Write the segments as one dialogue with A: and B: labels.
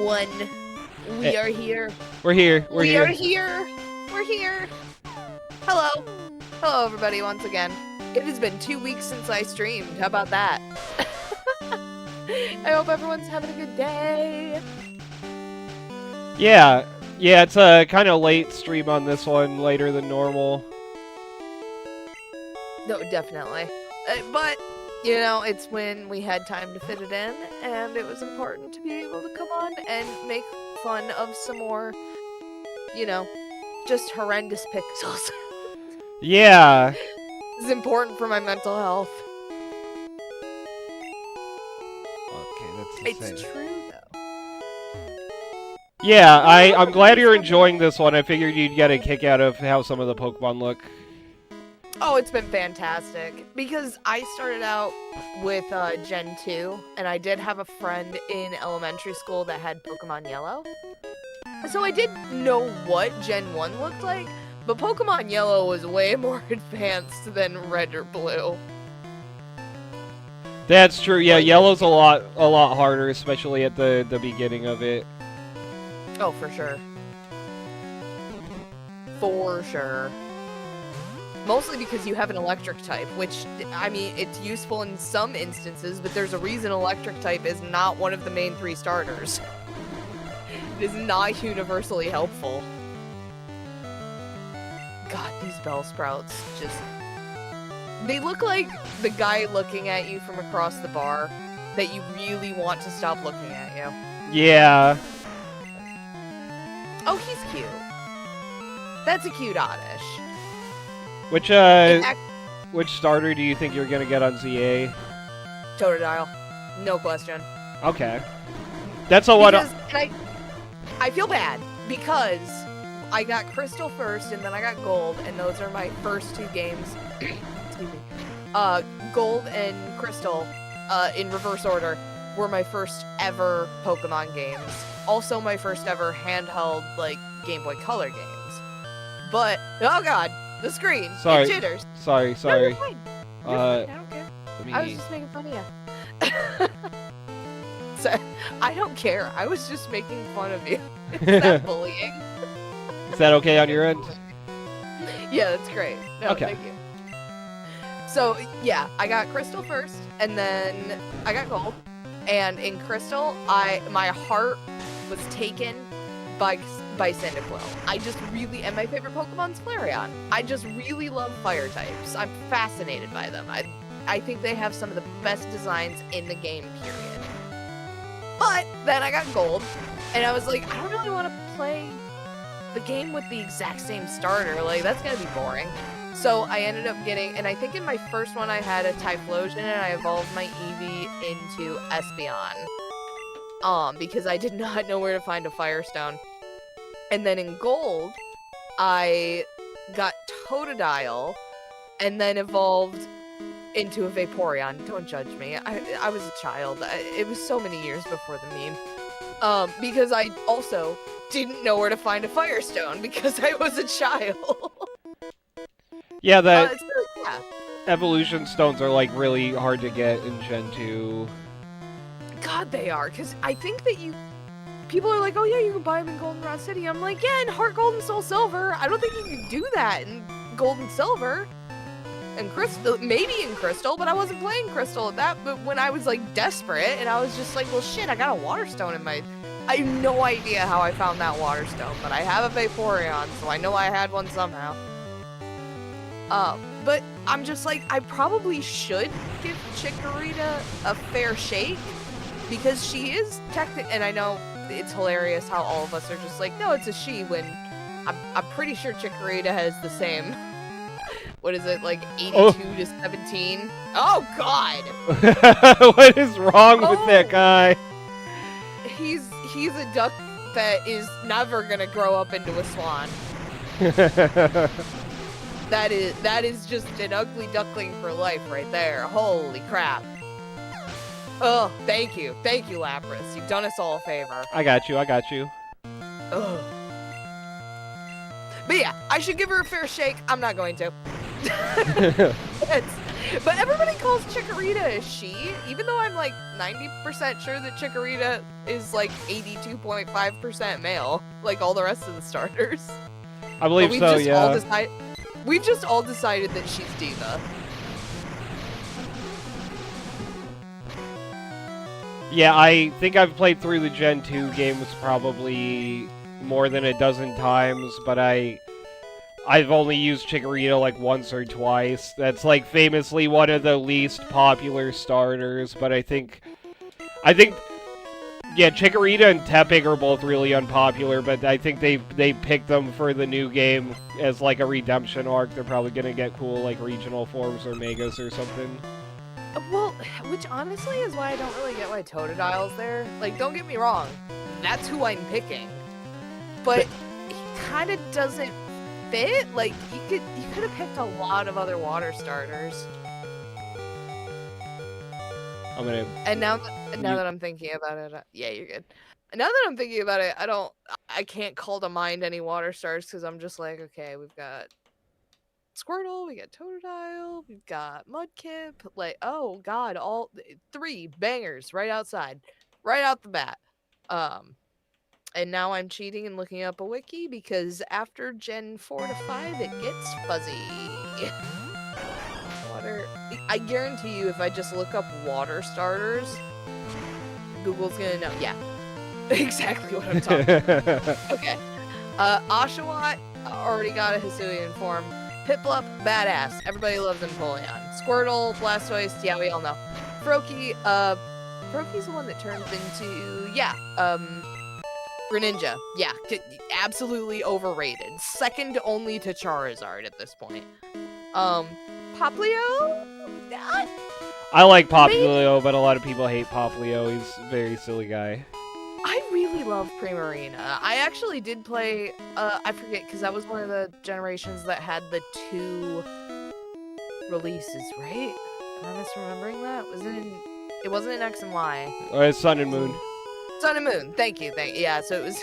A: everyone. We are here.
B: We're here.
A: We are here. We're here. Hello. Hello, everybody, once again. It has been 2 weeks since I streamed. How about that? I hope everyone's having a good day.
B: Yeah, it's a kind of late stream on this one, later than normal.
A: No, definitely. But, you know, it's when we had time to fit it in, and it was important to be able to come on and make fun of some more, you know, just horrendous pixels.
B: Yeah.
A: It's important for my mental health.
B: Okay, that's
A: It's true, though.
B: Yeah, I'm glad you're enjoying this one. I figured you'd get a kick out of how some of the Pokemon look.
A: Oh, it's been fantastic. Because I started out with Gen 2, and I did have a friend in elementary school that had Pokemon Yellow. So I did know what Gen 1 looked like, but Pokemon Yellow was way more advanced than Red or Blue.
B: That's true. Yeah, Yellow's a lot harder, especially at the beginning of it.
A: Oh, for sure. For sure. Mostly because you have an electric type, which, I mean, it's useful in some instances, but there's a reason electric type is not one of the main 3 starters. It is not universally helpful. God, these Bellsprouts just... They look like the guy looking at you from across the bar that you really want to stop looking at you.
B: Yeah.
A: Oh, he's cute. That's a cute Oddish.
B: Which starter do you think you're gonna get on ZA?
A: Totodile. No question.
B: Okay. That's a lot of...
A: I feel bad, because I got Crystal first, and then I got Gold, and those are my first 2 games. Excuse me. Gold and Crystal, in reverse order, were my first ever Pokemon games. Also my first ever handheld, like, Game Boy Color games. But, oh god, the screen,
B: Sorry.
A: it jitters.
B: Sorry.
A: No, you're fine. You're fine. I don't care.
B: Let me...
A: I was just making fun of you. So, I don't care. I was just making fun of you. Is that bullying?
B: Is that okay on your end?
A: Yeah, that's great. No,
B: okay.
A: Thank you. So, yeah, I got Crystal first, and then I got Gold. And in Crystal, my heart was taken by Cyndaquil. I just really, and my favorite Pokemon's Flareon. I just really love fire types. I'm fascinated by them. I think they have some of the best designs in the game, period. But then I got Gold, and I was like, I don't really want to play the game with the exact same starter. Like, that's gonna be boring. So I ended up getting, and I think in my first one I had a Typhlosion, and I evolved my Eevee into Espeon. Because I did not know where to find a Firestone. And then in Gold, I got Totodile, and then evolved into a Vaporeon. Don't judge me. I was a child. It was so many years before the meme. Because I also didn't know where to find a Firestone because I was a child.
B: Yeah,
A: yeah.
B: Evolution stones are, like, really hard to get in Gen 2.
A: God, they are. Because I think that people are like, oh yeah, you can buy them in Goldenrod City. I'm like, yeah, in Heart Gold and Soul Silver. I don't think you can do that in Gold and Silver. And Crystal, maybe in Crystal, but I wasn't playing Crystal at that. But when I was, like, desperate, and I was just like, well, shit, I got a Water Stone in my... I have no idea how I found that Water Stone, but I have a Vaporeon, so I know I had one somehow. But I'm just like, I probably should give Chikorita a fair shake, because she is technically, and I know it's hilarious how all of us are just like, no, it's a she, when I'm pretty sure Chikorita has the same, what is it, like 82 to 17? Oh, God!
B: What is wrong with that guy?
A: He's a duck that is never gonna grow up into a swan. That is just an ugly duckling for life right there. Holy crap. Oh, thank you, Lapras. You've done us all a favor.
B: I got you.
A: Ugh. But yeah, I should give her a fair shake. I'm not going to. But everybody calls Chikorita a she, even though I'm like 90% sure that Chikorita is like 82.5% male, like all the rest of the starters.
B: I believe
A: we've
B: so,
A: just
B: yeah.
A: We've just all decided that she's Diva.
B: Yeah, I think I've played through the Gen 2 games probably more than a dozen times, but I've only used Chikorita like once or twice. That's like famously one of the least popular starters, but I think yeah, Chikorita and Tepig are both really unpopular, but I think they picked them for the new game as like a redemption arc. They're probably gonna get cool like regional forms or megas or something.
A: Well, which honestly is why I don't really get why Totodile's there. Like, don't get me wrong, that's who I'm picking, but he kind of doesn't fit. Like, you could have picked a lot of other water starters.
B: I'm gonna.
A: And now that I'm thinking about it, yeah, you're good. Now that I'm thinking about it, I can't call to mind any water stars because I'm just like, okay, we've got Squirtle, we got Totodile, we've got Mudkip. Like, oh god, all 3 bangers right outside, right out the bat. And now I'm cheating and looking up a wiki because after Gen 4 to 5, it gets fuzzy. Water. I guarantee you, if I just look up water starters, Google's gonna know. Yeah, exactly what I'm talking about. Okay. Oshawott already got a Hisuian form. Piplup, badass. Everybody loves Empoleon. Squirtle, Blastoise, yeah, we all know. Froakie, Froakie's the one that turns into, Greninja. Yeah, absolutely overrated. Second only to Charizard at this point. Popplio?
B: I like Popplio, but a lot of people hate Popplio. He's a very silly guy.
A: I really love Primarina. I actually did play, I forget, because that was one of the generations that had the 2 releases, right? Am I misremembering that? It wasn't in X and Y.
B: Sun and Moon.
A: Sun and Moon, thank you. Yeah, so it was,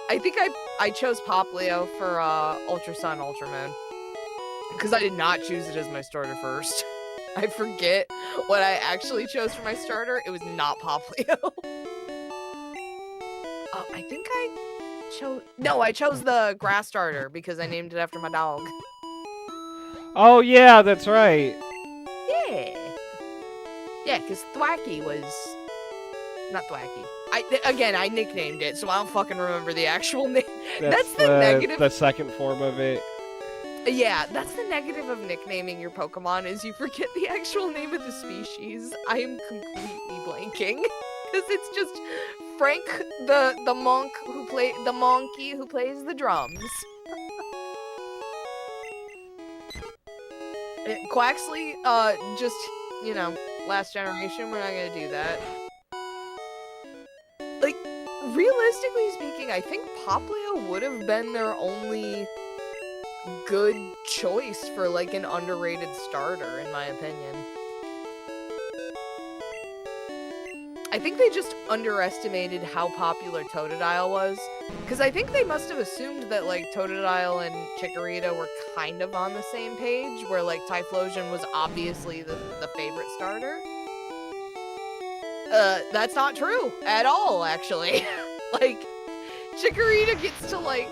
A: I think I chose Popplio for Ultra Sun, Ultra Moon. Because I did not choose it as my starter first. I forget what I actually chose for my starter. It was not Popplio. I think I chose... No, I chose the grass starter because I named it after my dog.
B: Oh, yeah, that's right.
A: Yeah. Yeah, because Thwacky was... Not Thwacky. I nicknamed it, so I don't fucking remember the actual name. That's the negative...
B: the second form of it.
A: Yeah, that's the negative of nicknaming your Pokemon, is you forget the actual name of the species. I am completely blanking. Because it's just Frank, the monkey who plays the drums. Quaxley, just, last generation, we're not gonna do that. Like, realistically speaking, I think Popplio would have been their only good choice for, like, an underrated starter, in my opinion. I think they just underestimated how popular Totodile was, because I think they must have assumed that, like, Totodile and Chikorita were kind of on the same page, where, like, Typhlosion was obviously the favorite starter. That's not true at all, actually. Like, Chikorita gets to, like,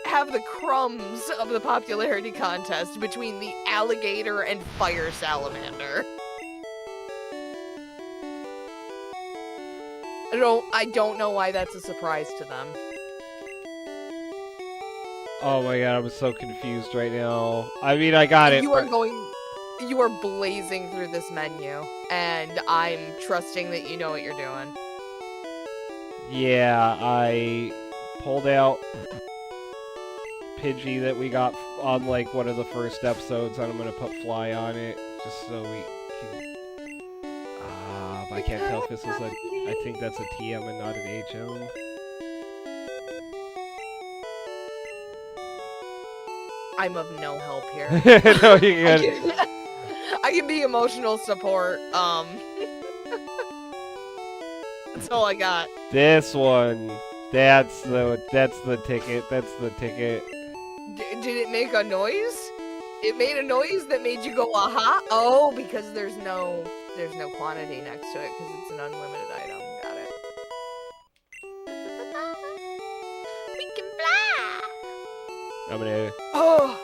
A: have the crumbs of the popularity contest between the alligator and fire salamander. I don't know why that's a surprise to them.
B: Oh my god, I'm so confused right now. I mean, I got it.
A: You are blazing through this menu, and I'm trusting that you know what you're doing.
B: Yeah, I pulled out Pidgey that we got on, like, one of the first episodes, and I'm gonna put Fly on it, just so we can... I can't tell if this is a... I think that's a TM and not an HM.
A: I'm of no help here.
B: No, you're good.
A: I can be emotional support. That's all I got.
B: This one. That's the ticket. That's the ticket.
A: Did it make a noise? It made a noise that made you go aha. Oh, because there's no quantity next to it because it's an unlimited item. Got it. We can fly.
B: I'm gonna.
A: Oh,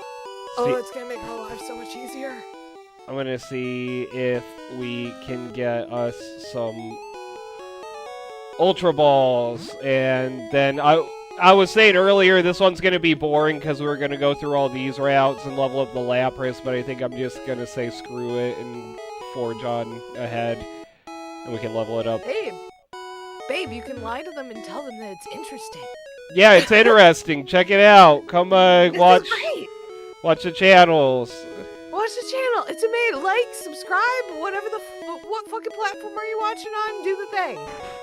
B: See-
A: it's gonna make our life so much easier.
B: I'm gonna see if we can get us some Ultra Balls, and then I was saying earlier this one's gonna be boring because we're gonna go through all these routes and level up the Lapras, but I think I'm just gonna say screw it and forge on ahead, and we can level it up.
A: Babe, you can lie to them and tell them that it's interesting.
B: Yeah, it's interesting. Check it out. Come
A: This
B: watch
A: is great.
B: watch the channels.
A: Watch the channel. It's amazing. Like, subscribe, whatever what fucking platform are you watching on? Do the thing.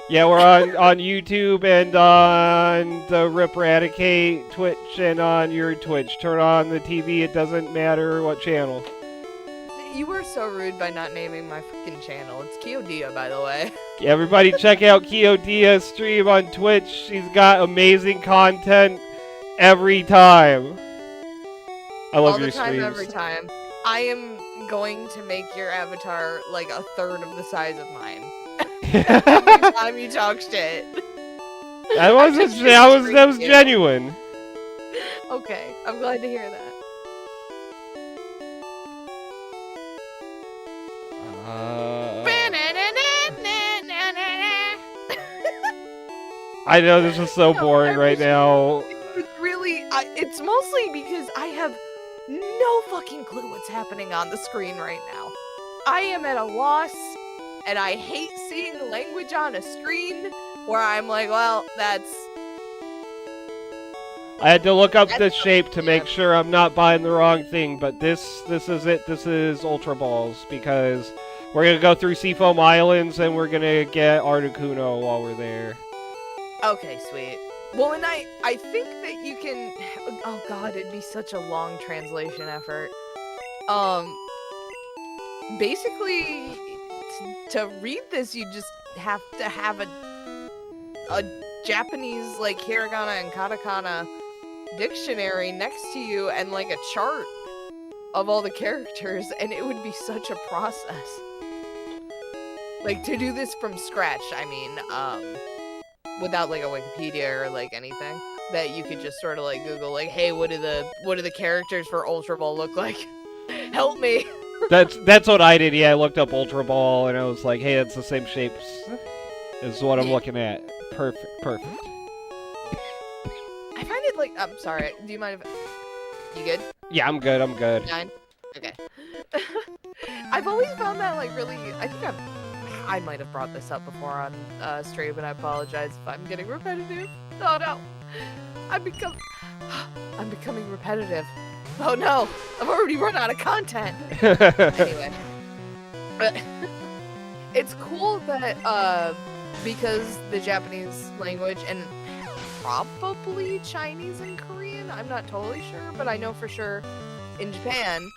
B: Yeah, we're on YouTube and on the Rip Radicate Twitch and on your Twitch. Turn on the TV. It doesn't matter what channel.
A: You were so rude by not naming my freaking channel. It's Kiodia, by the way.
B: Everybody check out Kiodia's stream on Twitch. She's got amazing content every time. I love
A: All
B: your
A: the time,
B: streams.
A: every time. I am going to make your avatar like a third of the size of mine. Every time you talk shit.
B: That was genuine.
A: Okay, I'm glad to hear that.
B: I know this is so boring right now.
A: It's mostly because I have no fucking clue what's happening on the screen right now. I am at a loss, and I hate seeing language on a screen where I'm like, well, that's...
B: I had to look up the
A: That's
B: shape to make
A: yeah.
B: sure I'm not buying the wrong thing, but this is it. This is Ultra Balls, because we're gonna go through Seafoam Islands and we're gonna get Articuno while we're there.
A: Okay, sweet. Well, and I think that you can... Oh god, it'd be such a long translation effort. Basically, to read this, you just have to have a Japanese, like, hiragana and katakana dictionary next to you and, like, a chart of all the characters, and it would be such a process. Like, to do this from scratch, I mean, without, like, a Wikipedia or, like, anything, that you could just sort of, like, Google, like, hey, what do the characters for Ultra Ball look like? Help me!
B: That's what I did. Yeah, I looked up Ultra Ball and I was like, hey, it's the same shapes as what I'm looking at. Perfect.
A: I find it, like, I'm sorry, do you mind if... You good?
B: Yeah, I'm good.
A: 9? Okay. I've always found that, like, really... I might have brought this up before on stream, and I apologize if I'm getting repetitive. Oh no! I'm becoming repetitive. Oh no! I've already run out of content! Anyway. It's cool that, because the Japanese language, and probably Chinese and Korean, I'm not totally sure, but I know for sure in Japan,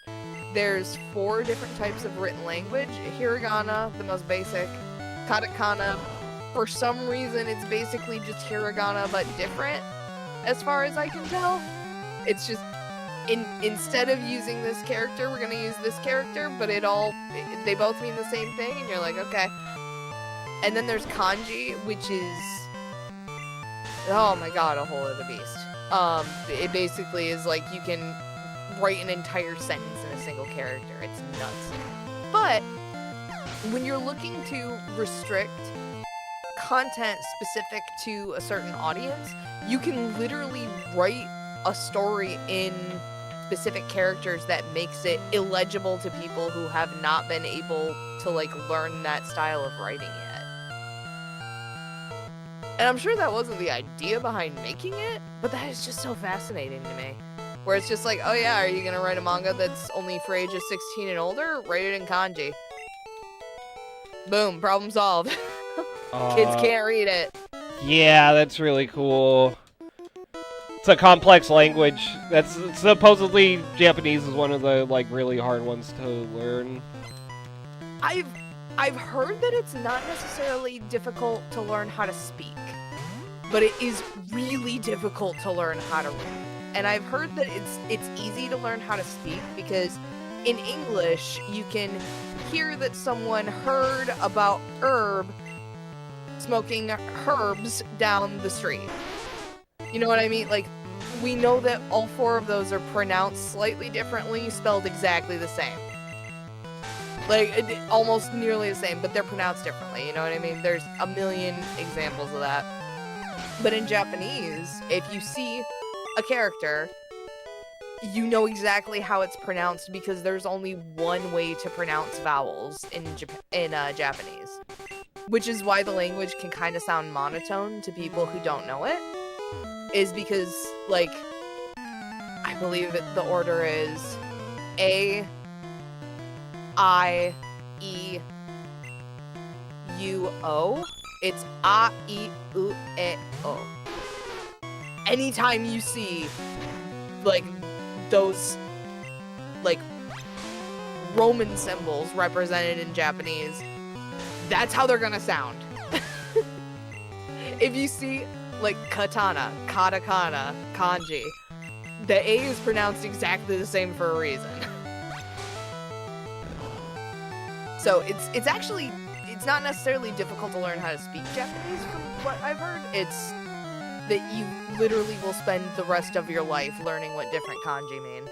A: there's 4 different types of written language. Hiragana, the most basic. Katakana, for some reason, it's basically just hiragana, but different, as far as I can tell. It's just, instead of using this character, we're gonna use this character, but they both mean the same thing, and you're like, okay. And then there's kanji, which is, oh my god, a whole other beast. It basically is like, you can write an entire sentence in a single character. It's nuts. But when you're looking to restrict content specific to a certain audience, you can literally write a story in specific characters that makes it illegible to people who have not been able to, like, learn that style of writing yet. And I'm sure that wasn't the idea behind making it, but that is just so fascinating to me. Where it's just like, oh yeah, are you gonna write a manga that's only for ages 16 and older? Write it in kanji. Boom, problem solved. Kids can't read it.
B: Yeah, that's really cool. It's a complex language. That's supposedly Japanese is one of the, like, really hard ones to learn.
A: I've heard that it's not necessarily difficult to learn how to speak, but it is really difficult to learn how to read. and I've heard that it's easy to learn how to speak because in English you can hear that someone heard about herb smoking herbs down the street. You know what I mean? Like, we know that all 4 of those are pronounced slightly differently, spelled exactly the same. Like, almost nearly the same, but they're pronounced differently, you know what I mean? There's a million examples of that. But in Japanese, if you see a character, you know exactly how it's pronounced because there's only one way to pronounce vowels in Japanese. Which is why the language can kind of sound monotone to people who don't know it. Is because, like, I believe that the order is A, I, E, U, O. It's A, I, U, E, O. Anytime you see, like, those, like, Roman symbols represented in Japanese, that's how they're gonna sound. If you see, like, katana, katakana, kanji, the A is pronounced exactly the same for a reason. So it's actually, it's not necessarily difficult to learn how to speak Japanese from what I've heard. It's that you literally will spend the rest of your life learning what different kanji mean.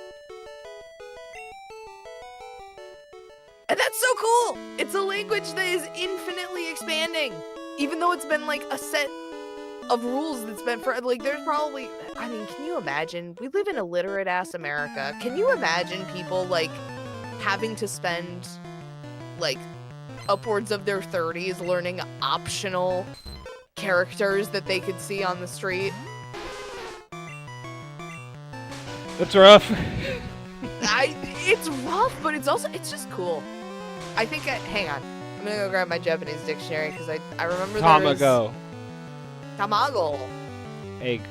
A: And that's so cool! It's a language that is infinitely expanding! Even though it's been, like, a set of rules that's been for, like, there's probably, I mean, can you imagine? We live in illiterate-ass America. Can you imagine people, like, having to spend, like, upwards of their 30s learning optional characters that they could see on the street?
B: That's rough.
A: It's rough, but it's also, it's just cool. I think, hang on. I'm gonna go grab my Japanese dictionary, because I remember
B: Tamago.
A: Tamago.
B: Egg.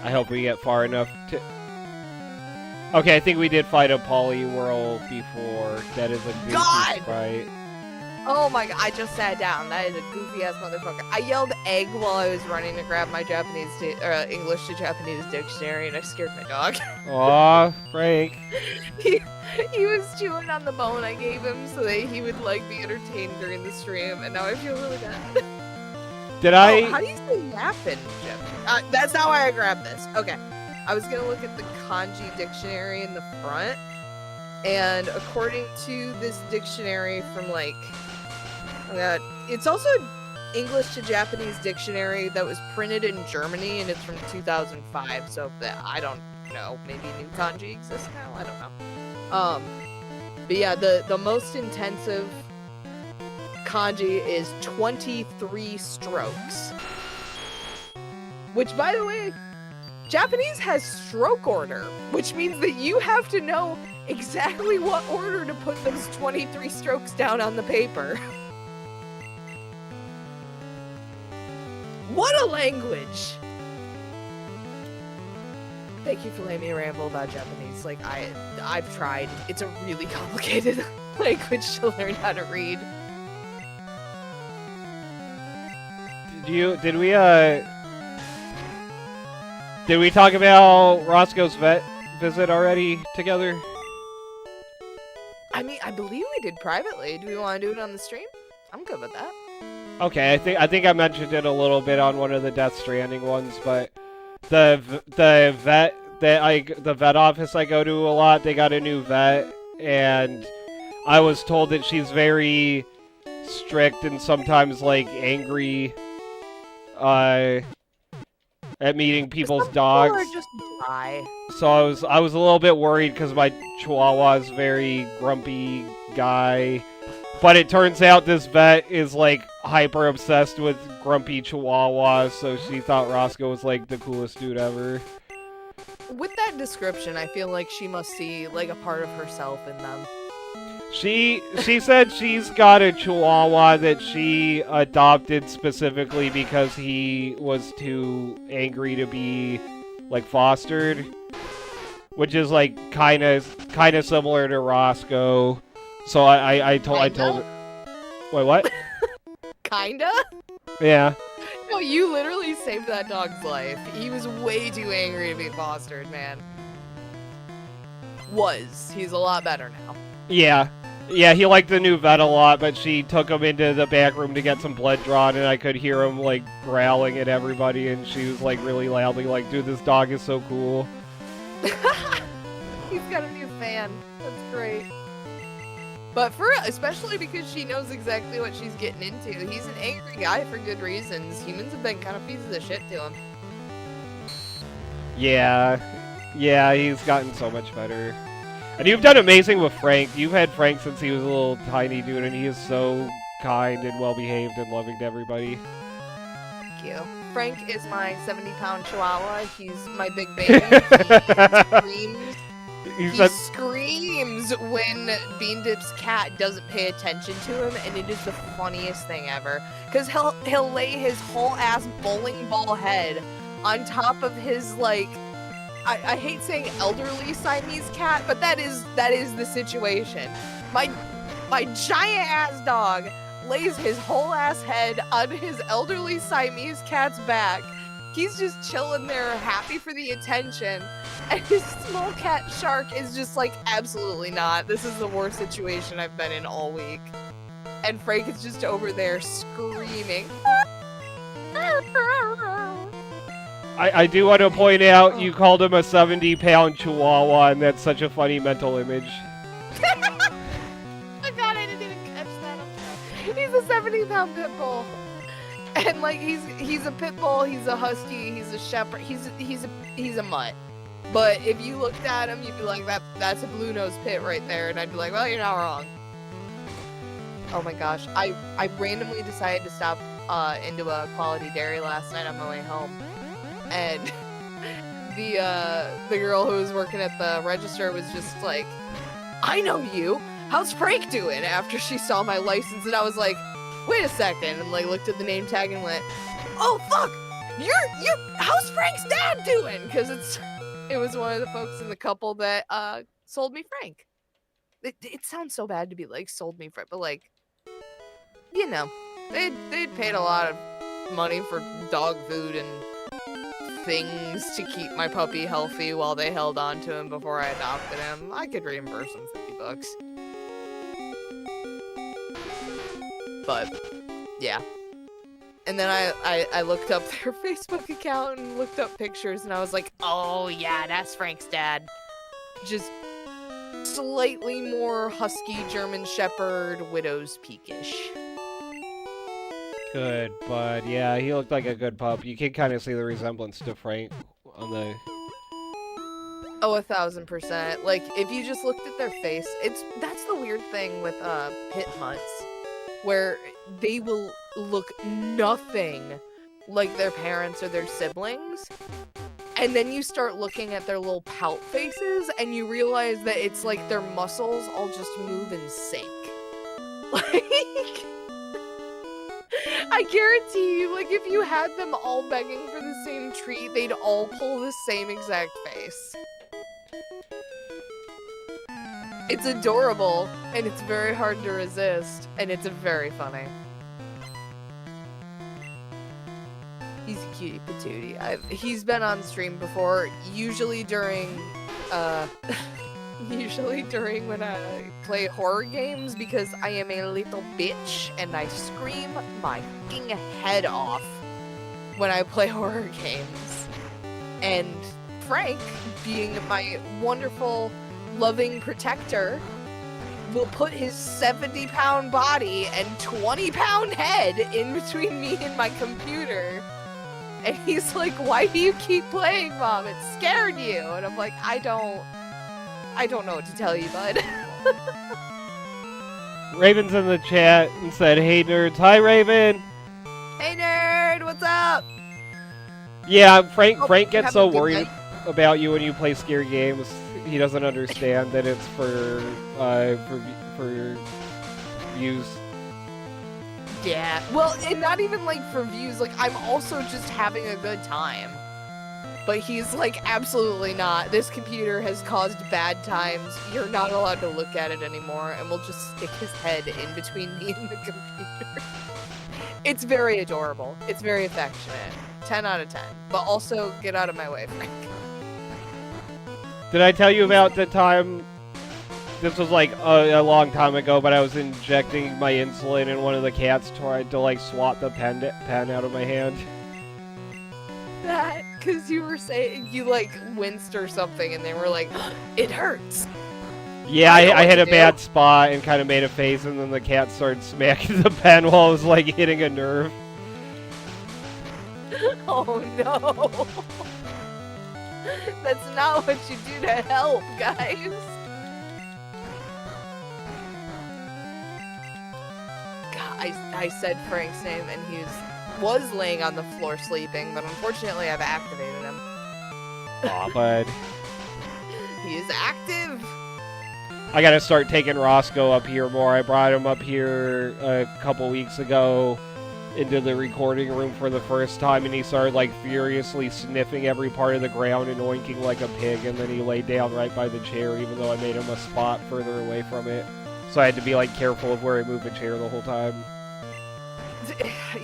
B: I hope we get far enough to... Okay, I think we did fight a Poliwhirl before. That is a goofy
A: God!
B: sprite.
A: Oh my god, I just sat down. That is a goofy-ass motherfucker. I yelled egg while I was running to grab my English to Japanese dictionary, and I scared my dog.
B: Aw, Frank.
A: He was chewing on the bone I gave him so that he would, like, be entertained during the stream, and now I feel really bad.
B: Did I...
A: Oh, how do you say nap in Japanese? That's not why I grabbed this. Okay. I was gonna look at the kanji dictionary in the front, and according to this dictionary from, like... Oh god. It's also an English to Japanese dictionary that was printed in Germany, and it's from 2005, so I don't know. Maybe new kanji exists now? I don't know. But yeah, the most intensive kanji is 23 strokes. Which, by the way, Japanese has stroke order, which means that you have to know exactly what order to put those 23 strokes down on the paper. What a language! Thank you for letting me ramble about Japanese. Like, I've tried. It's a really complicated language to learn how to read.
B: Did we talk about Roscoe's vet visit already together?
A: I mean, I believe we did privately. Do we want to do it on the stream? I'm good with that.
B: Okay, I think I mentioned it a little bit on one of the Death Stranding ones, but the vet office I go to a lot, they got a new vet, and I was told that she's very strict and sometimes, like, angry at meeting people's dogs.
A: People are just dry.
B: So I was a little bit worried because my Chihuahua is very grumpy guy. But it turns out this vet is, like, hyper obsessed with grumpy Chihuahuas, so she thought Roscoe was, like, the coolest dude ever.
A: With that description, I feel like she must see, like, a part of herself in them.
B: She said she's got a Chihuahua that she adopted specifically because he was too angry to be, like, fostered. Which is, like, kind of similar to Roscoe. So I told her. Wait, what?
A: Kinda?
B: Yeah.
A: No, you literally saved that dog's life. He was way too angry to be fostered, man. He's a lot better now.
B: Yeah. Yeah, he liked the new vet a lot, but she took him into the back room to get some blood drawn, and I could hear him, like, growling at everybody, and she was, like, really loudly like, dude, this dog is so cool.
A: He's got a new fan. That's great. But especially because she knows exactly what she's getting into. He's an angry guy for good reasons. Humans have been kind of pieces of shit to him.
B: Yeah. Yeah, he's gotten so much better. And you've done amazing with Frank. You've had Frank since he was a little tiny dude, and he is so kind and well-behaved and loving to everybody.
A: Thank you. Frank is my 70-pound chihuahua. He's my big baby. He screams when Bean Dip's cat doesn't pay attention to him, and it is the funniest thing ever. Because he'll lay his whole ass bowling ball head on top of his, like, I hate saying elderly Siamese cat, but that is the situation. My giant ass dog lays his whole ass head on his elderly Siamese cat's back. He's just chilling there, happy for the attention. And his small cat Shark is just like, absolutely not. This is the worst situation I've been in all week. And Frank is just over there screaming.
B: I do want to point out you called him a 70-pound chihuahua, and that's such a funny mental image.
A: I thought I didn't even catch that. He's a 70-pound pit bull. And like he's a pit bull, he's a husky, he's a shepherd, he's a mutt. But if you looked at him, you'd be like, that's a blue nose pit right there, and I'd be like, well, you're not wrong. Oh my gosh, I randomly decided to stop into a Quality Dairy last night on my way home, and the girl who was working at the register was just like, I know you. How's Frank doing? After she saw my license, and I was like, wait a second, and like looked at the name tag and went, oh fuck, how's Frank's dad doing? Because it was one of the folks in the couple that sold me Frank. It sounds so bad to be like sold me Frank, but like, you know, they'd paid a lot of money for dog food and things to keep my puppy healthy while they held on to him before I adopted him. I could reimburse them $50. But yeah. And then I looked up their Facebook account and looked up pictures, and I was like, oh yeah, that's Frank's dad. Just slightly more husky German Shepherd, widow's peakish.
B: Good, but yeah, he looked like a good pup. You can kind of see the resemblance to Frank on the...
A: Oh, 1000%. Like, if you just looked at their face, that's the weird thing with pit mutts, where they will look nothing like their parents or their siblings, and then you start looking at their little pout faces, and you realize that it's like their muscles all just move in sync. Like, I guarantee you, like, if you had them all begging for the same treat, they'd all pull the same exact face. It's adorable, and it's very hard to resist, and it's very funny. He's a cutie patootie. He's been on stream before, usually during when I play horror games, because I am a little bitch and I scream my fucking head off when I play horror games. And Frank, being my wonderful, loving protector, will put his 70-pound body and 20-pound head in between me and my computer. And he's like, why do you keep playing, Mom? It scared you. And I'm like, I don't know what to tell you, bud.
B: Raven's in the chat and said, hey, nerds. Hi, Raven.
A: Hey, nerd. What's up?
B: Yeah, Frank gets so
A: Have a good
B: worried
A: night.
B: about you when you play scary games. He doesn't understand that it's for views.
A: Yeah. Well, and not even like for views. Like, I'm also just having a good time. But he's like, absolutely not. This computer has caused bad times. You're not allowed to look at it anymore, and we'll just stick his head in between me and the computer. It's very adorable. It's very affectionate. 10 out of 10. But also, get out of my way, Frank.
B: Did I tell you about the time? This was like a long time ago, but I was injecting my insulin and one of the cats tried to like swat the pen out of my hand.
A: That, because you were saying, you like winced or something, and they were like, it hurts.
B: Yeah,
A: I know
B: I
A: what
B: hit
A: to
B: a
A: do.
B: bad spot and kind of made a face, and then the cat started smacking the pen while I was like hitting a nerve.
A: Oh no. That's not what you do to help, guys. God, I said Frank's name and he was laying on the floor sleeping, but unfortunately I've activated him.
B: Aw, bud.
A: He is active.
B: I gotta start taking Roscoe up here more. I brought him up here a couple weeks ago into the recording room for the first time, and he started like furiously sniffing every part of the ground and oinking like a pig, and then he laid down right by the chair even though I made him a spot further away from it. So I had to be like careful of where I moved the chair the whole time.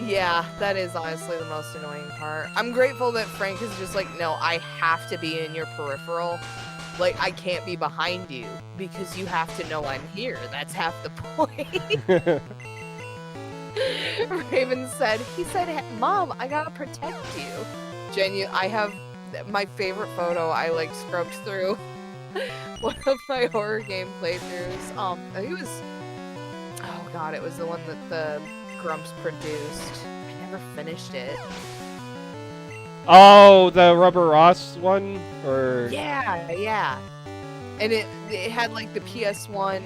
A: Yeah, that is honestly the most annoying part. I'm grateful that Frank is just like, no, I have to be in your peripheral. Like, I can't be behind you because you have to know I'm here. That's half the point. Raven said, Mom, I gotta protect you. I have my favorite photo. I like scrubbed through one of my horror game playthroughs. I think it was, oh god, it was the one that the Grumps produced. I never finished it.
B: Oh, the Rubber Ross one? Or
A: Yeah. And it had like the PS1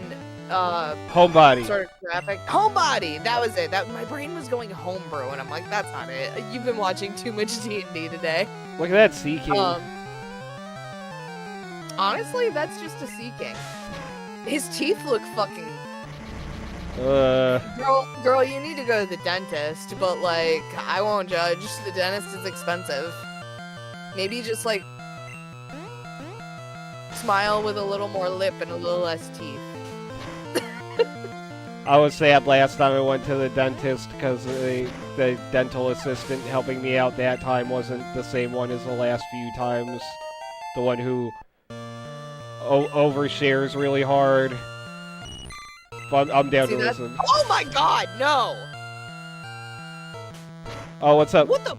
B: Homebody.
A: sort of graphic. Homebody! That was it. That my brain was going homebrew and I'm like, that's not it. You've been watching too much D&D today.
B: Look at that Sea King.
A: Honestly, that's just a Sea King. His teeth look fucking... Girl, you need to go to the dentist, but like, I won't judge. The dentist is expensive. Maybe just like smile with a little more lip and a little less teeth.
B: I was sad last time I went to the dentist because the dental assistant helping me out that time wasn't the same one as the last few times. The one who overshares really hard. But I'm down to listen.
A: Oh my god, no!
B: Oh, what's up?
A: What the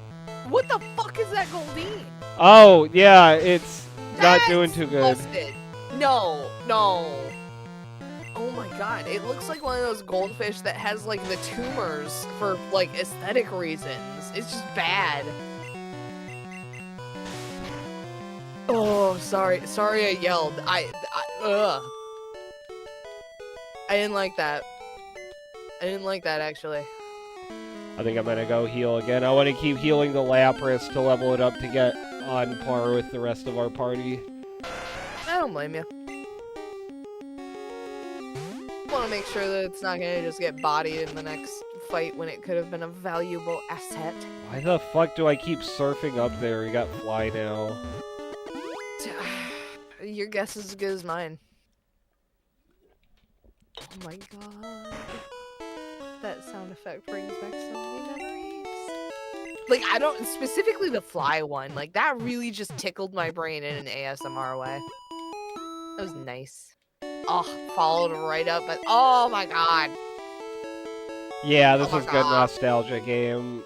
A: fuck is that Goldeen?
B: Oh, yeah, it's not
A: That's
B: doing too good.
A: busted. No. Oh my god, it looks like one of those goldfish that has like the tumors for like aesthetic reasons. It's just bad. Oh, sorry I yelled. Ugh. I didn't like that. Actually.
B: I think I'm gonna go heal again. I want to keep healing the Lapras to level it up to get on par with the rest of our party.
A: I don't blame you. Want to make sure that it's not gonna just get bodied in the next fight when it could have been a valuable asset.
B: Why the fuck do I keep surfing up there? We got Fly now.
A: Your guess is as good as mine. Oh my god. That sound effect brings back so many memories. Like, I don't... Specifically the Fly one. Like, that really just tickled my brain in an ASMR way. That was nice. Oh, followed right up at... Oh my god.
B: Yeah, this is a good nostalgia game.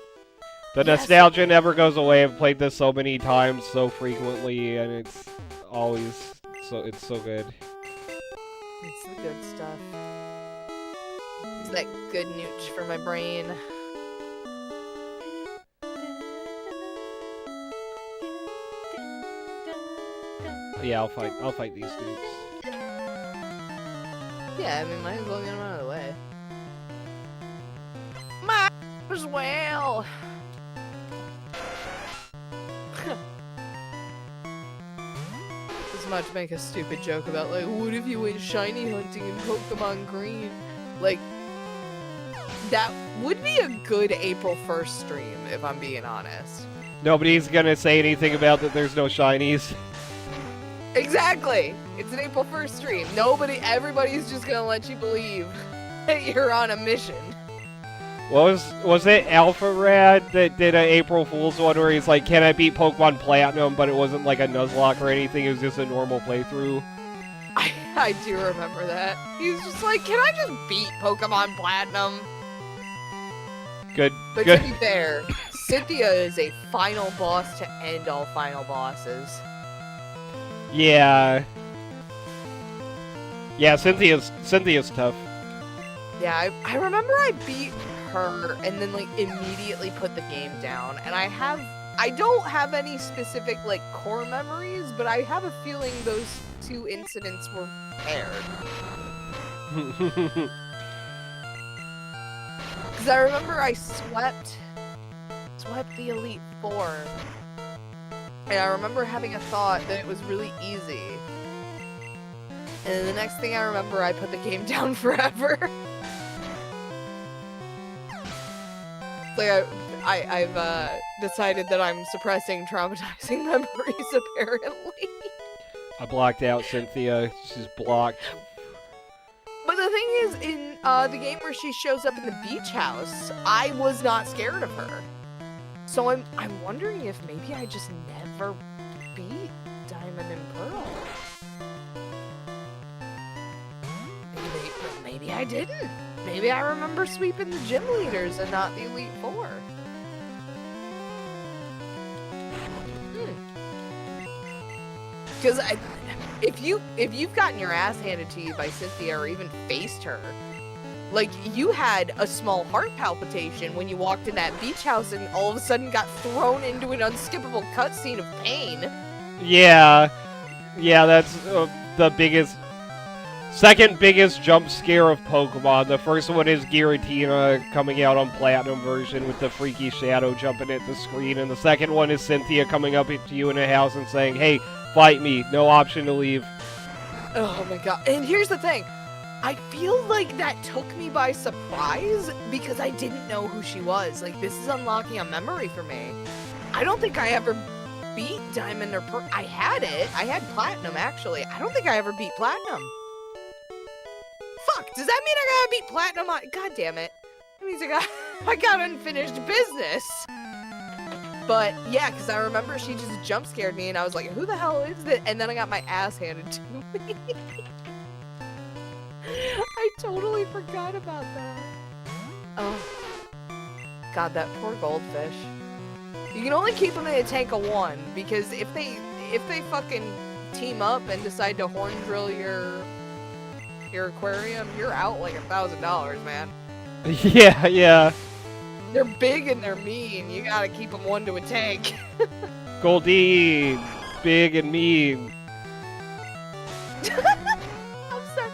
B: The nostalgia never goes away. I've played this so many times, so frequently, and it's always... It's so good.
A: It's the good stuff. It's that good nooch for my brain.
B: Yeah, I'll fight these dudes.
A: Yeah, I mean, might as well get them out of the way. Might as well. This might make a stupid joke about, like, what if you went shiny hunting in Pokemon Green? Like, that would be a good April 1st stream, if I'm being honest.
B: Nobody's gonna say anything about that there's no shinies.
A: Exactly. It's an April 1st stream. Everybody's just gonna let you believe that you're on a mission.
B: Was it Alpha Rad that did an April Fool's one where he's like, can I beat Pokemon Platinum, but it wasn't like a Nuzlocke or anything, it was just a normal playthrough?
A: I do remember that. He was just like, can I just beat Pokemon Platinum?
B: Good.
A: But
B: good.
A: to be fair, Cynthia is a final boss to end all final bosses.
B: Yeah. Yeah, Cynthia's tough.
A: Yeah, I remember I beat her and then like immediately put the game down. And I don't have any specific like core memories, but I have a feeling those two incidents were paired. Because I remember I swept the Elite Four. And I remember having a thought that it was really easy. And then the next thing I remember, I put the game down forever. It's like I've decided that I'm suppressing traumatizing memories, apparently.
B: I blocked out Cynthia. She's blocked.
A: But the thing is, in the game where she shows up in the beach house, I was not scared of her. So I'm wondering if maybe I just never beat Diamond and Pearl. Maybe I didn't. Maybe I remember sweeping the gym leaders and not the Elite Four. Because if you've gotten your ass handed to you by Cynthia or even faced her, like you had a small heart palpitation when you walked in that beach house and all of a sudden got thrown into an unskippable cutscene of pain.
B: Yeah, that's the second biggest jump scare of Pokemon. The first one is Giratina coming out on Platinum version with the freaky shadow jumping at the screen, and the second one is Cynthia coming up to you in a house and saying, "Hey, fight me, no option to leave."
A: Oh my god. And here's the thing. I feel like that took me by surprise because I didn't know who she was. Like, this is unlocking a memory for me. I don't think I ever beat Diamond or Pearl. I had it. I had Platinum, actually. I don't think I ever beat Platinum. Fuck, does that mean I gotta beat Platinum on... God damn it. That means I got unfinished business. But, yeah, because I remember she just jump scared me and I was like, who the hell is this? And then I got my ass handed to me. I totally forgot about that. Oh. God, that poor goldfish. You can only keep them in a tank of one, because if they fucking team up and decide to horn drill your aquarium, you're out like $1,000, man.
B: Yeah.
A: They're big and they're mean. You gotta keep them one to a tank.
B: Goldie, big and mean.
A: I'm sorry.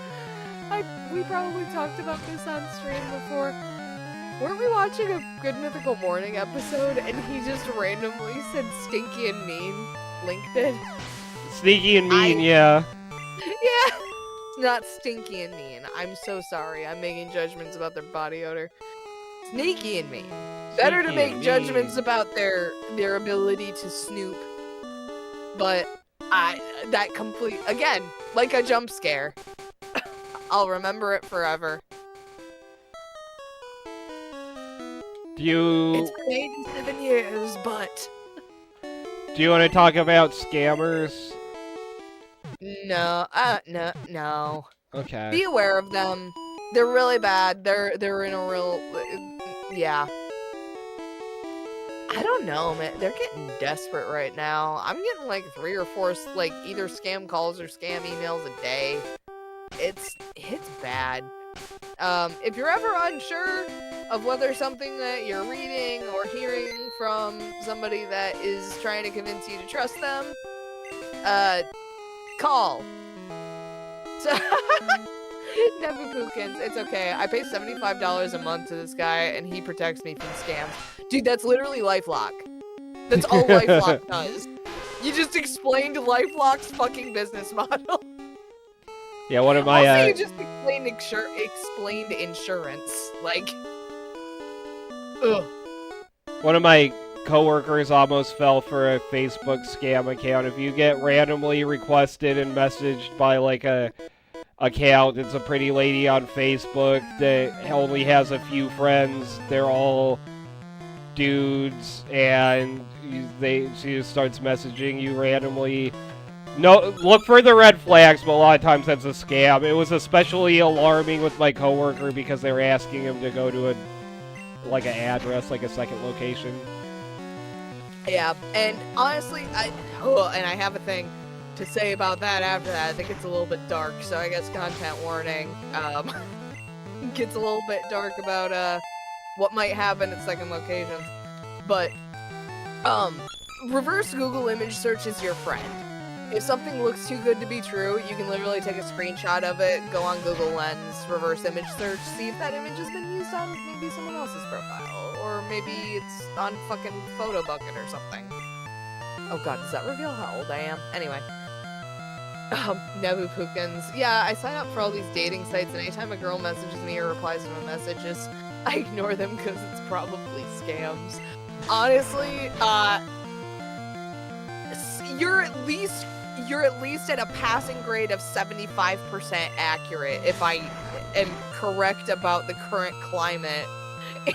A: We probably talked about this on stream before. Weren't we watching a Good Mythical Morning episode and he just randomly said stinky and mean? Link did.
B: Sneaky and mean, yeah.
A: Yeah. It's not stinky and mean. I'm so sorry. I'm making judgments about their body odor. Sneaky and mean. Better to make judgments about their ability to snoop. But again, like a jump scare. I'll remember it forever. It's been 87 years, but...
B: Do you want to talk about scammers?
A: No, no.
B: Okay.
A: Be aware of them. They're really bad. They're in a real... Yeah. I don't know, man. They're getting desperate right now. I'm getting like 3 or 4 like either scam calls or scam emails a day. It's bad. If you're ever unsure of whether something that you're reading or hearing from somebody that is trying to convince you to trust them, call. So Nebupookins, it's okay. I pay $75 a month to this guy, and he protects me from scams. Dude, that's literally LifeLock. That's all LifeLock does. You just explained LifeLock's fucking business model.
B: Yeah, one of my
A: also, you just explained insurance. Like, ugh.
B: One of my coworkers almost fell for a Facebook scam account. If you get randomly requested and messaged by like a account, it's a pretty lady on Facebook that only has a few friends. They're all dudes, and she just starts messaging you randomly. No, look for the red flags, but a lot of times that's a scam. It was especially alarming with my coworker because they were asking him to go to an address, like a second location.
A: Yeah, and honestly, and I have a thing to say about that after that. I think it's a little bit dark, so I guess content warning. Gets a little bit dark about what might happen at second locations. But reverse Google image search is your friend. If something looks too good to be true, you can literally take a screenshot of it, go on Google Lens, reverse image search, see if that image has been used on maybe someone else's profile, or maybe it's on fucking Photobucket or something. Oh god, does that reveal how old I am? Anyway. Nebu Pookins. Yeah, I sign up for all these dating sites, and anytime a girl messages me or replies to my messages, I ignore them because it's probably scams. Honestly, you're at least at a passing grade of 75% accurate if I am correct about the current climate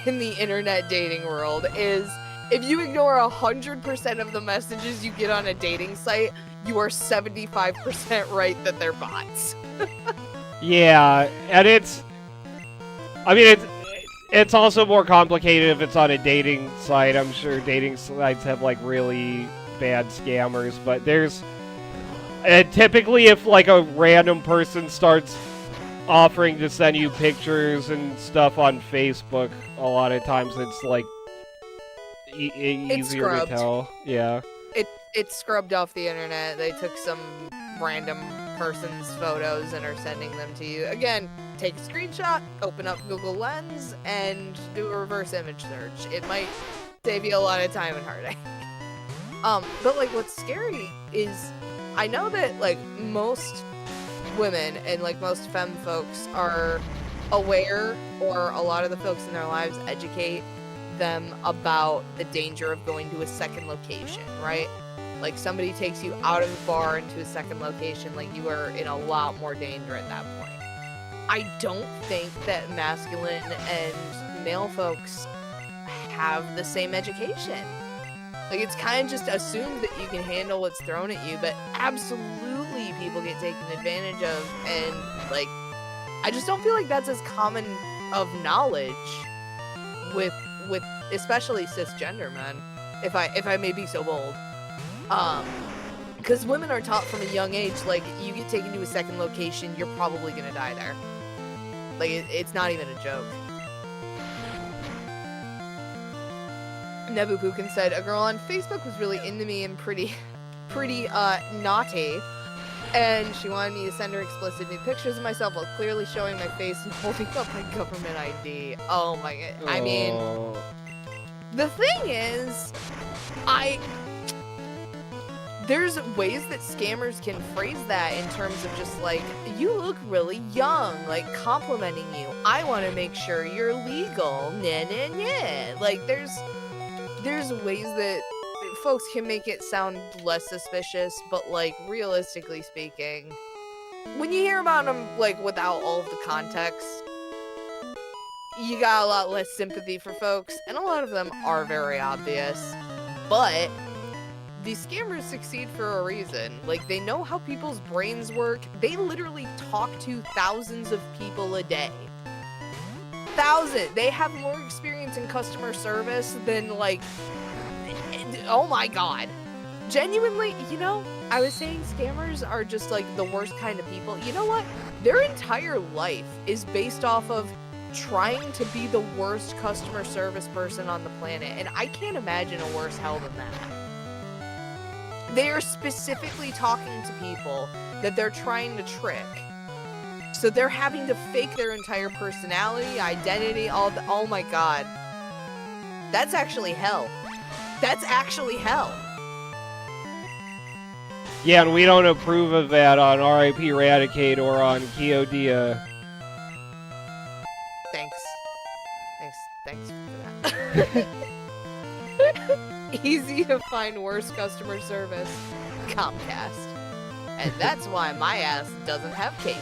A: in the internet dating world. Is if you ignore 100% of the messages you get on a dating site, you are 75% right that they're bots.
B: Yeah, and it's also more complicated if it's on a dating site. I'm sure dating sites have like really bad scammers, but there's typically if like a random person starts offering to send you pictures and stuff on Facebook, a lot of times it's like easier to tell. Yeah.
A: It's scrubbed off the internet. They took some random person's photos and are sending them to you. Again, take a screenshot, open up Google Lens, and do a reverse image search. It might save you a lot of time and heartache. But like what's scary is I know that like most women and like most femme folks are aware, or a lot of the folks in their lives educate them about the danger of going to a second location, right? Like somebody takes you out of the bar into a second location, like you are in a lot more danger at that point. I don't think that masculine and male folks have the same education. Like it's kind of just assumed that you can handle what's thrown at you, but absolutely people get taken advantage of, and like I just don't feel like that's as common of knowledge with especially cisgender men, if I may be so bold. Because women are taught from a young age, like, you get taken to a second location, you're probably gonna die there. Like, it's not even a joke. Nebu Pukin said, a girl on Facebook was really into me and pretty naughty. And she wanted me to send her explicit nude pictures of myself while clearly showing my face and holding up my government ID. Oh my god. I mean, the thing is, there's ways that scammers can phrase that in terms of just like, you look really young, like complimenting you. I want to make sure you're legal. Nah, nah, nah. Like there's ways that folks can make it sound less suspicious, but like realistically speaking, when you hear about them like without all of the context, you got a lot less sympathy for folks, and a lot of them are very obvious. But these scammers succeed for a reason. Like, they know how people's brains work. They literally talk to thousands of people a day. They have more experience in customer service than, like, oh my god. Genuinely, you know, I was saying scammers are just, like, the worst kind of people. You know what? Their entire life is based off of trying to be the worst customer service person on the planet, and I can't imagine a worse hell than that. They are specifically talking to people that they're trying to trick. So they're having to fake their entire personality, identity, oh my god. That's actually hell. That's actually hell.
B: Yeah, and we don't approve of that on RIP Radicate or on Kiodia.
A: Thanks for that. Easy to find worse customer service. Comcast. And that's why my ass doesn't have cable.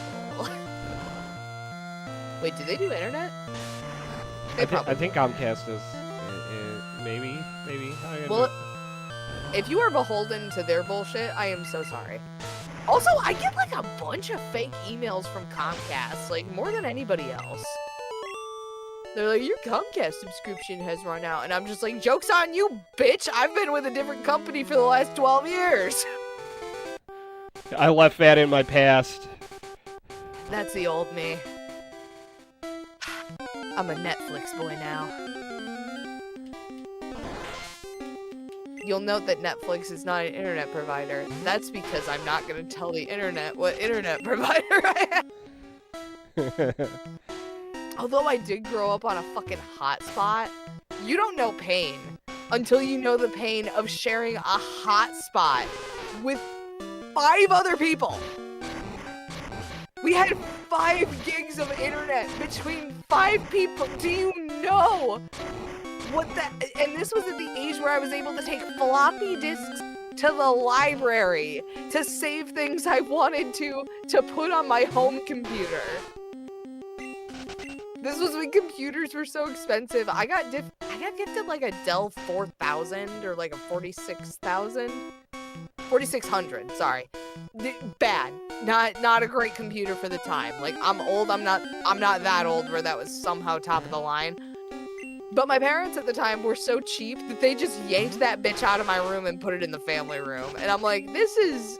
A: Wait, do they do internet?
B: I think Comcast is. Maybe. I don't
A: Well,
B: know.
A: if you are beholden to their bullshit, I am so sorry. Also, I get like a bunch of fake emails from Comcast, like more than anybody else. They're like, your Comcast subscription has run out. And I'm just like, joke's on you, bitch. I've been with a different company for the last 12 years.
B: I left that in my past.
A: That's the old me. I'm a Netflix boy now. You'll note that Netflix is not an internet provider. That's because I'm not going to tell the internet what internet provider I am. Although I did grow up on a fucking hotspot, you don't know pain until you know the pain of sharing a hotspot with 5 other people. We had 5 gigs of internet between 5 people. Do you know what that? And this was at the age where I was able to take floppy disks to the library to save things I wanted to put on my home computer. This was when computers were so expensive. I got gifted like a Dell 4000 or like a 4600, sorry. Bad. Not a great computer for the time. Like, I'm old, I'm not that old where that was somehow top of the line. But my parents at the time were so cheap that they just yanked that bitch out of my room and put it in the family room. And I'm like, this is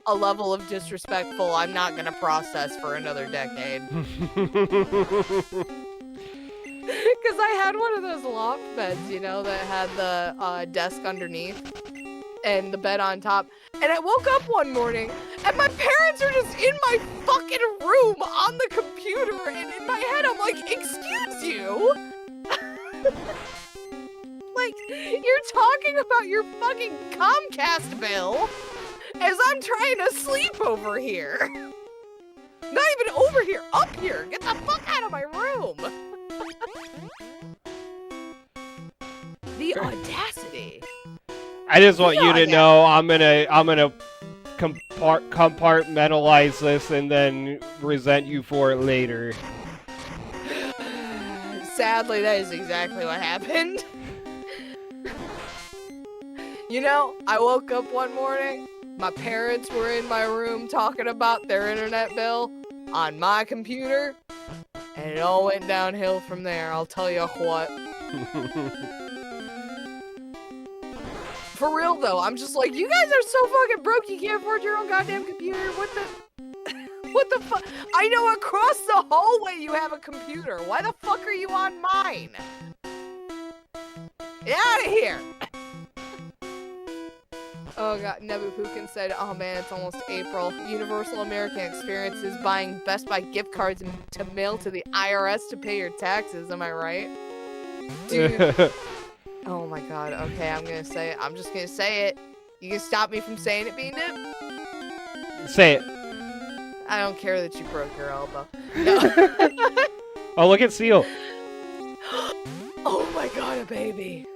A: a level of disrespectful I'm not gonna process for another decade. Because I had one of those loft beds, you know, that had the desk underneath and the bed on top. And I woke up one morning and my parents are just in my fucking room on the computer. And in my head, I'm like, excuse you? Like, you're talking about your fucking Comcast bill as I'm trying to sleep over here. Not even over here, up here. Get the fuck out of my room. The audacity.
B: I just want you to
A: Yeah.
B: know I'm gonna compartmentalize this and then resent you for it later.
A: Sadly, that is exactly what happened. You know, I woke up one morning, my parents were in my room talking about their internet bill on my computer, and it all went downhill from there, I'll tell you what. For real though, I'm just like, you guys are so fucking broke you can't afford your own goddamn computer, what the fuck? I know across the hallway you have a computer, why the fuck are you on mine? Get out of here! Oh god, Nebu Pukin said, oh man, it's almost April. Universal American Experience is buying Best Buy gift cards to mail to the IRS to pay your taxes, am I right? Dude. Oh my god, okay, I'm just gonna say it. You can stop me from saying it, B-Nip?
B: Say it.
A: I don't care that you broke your elbow. No.
B: Oh, look at Seal.
A: Oh my god, a baby.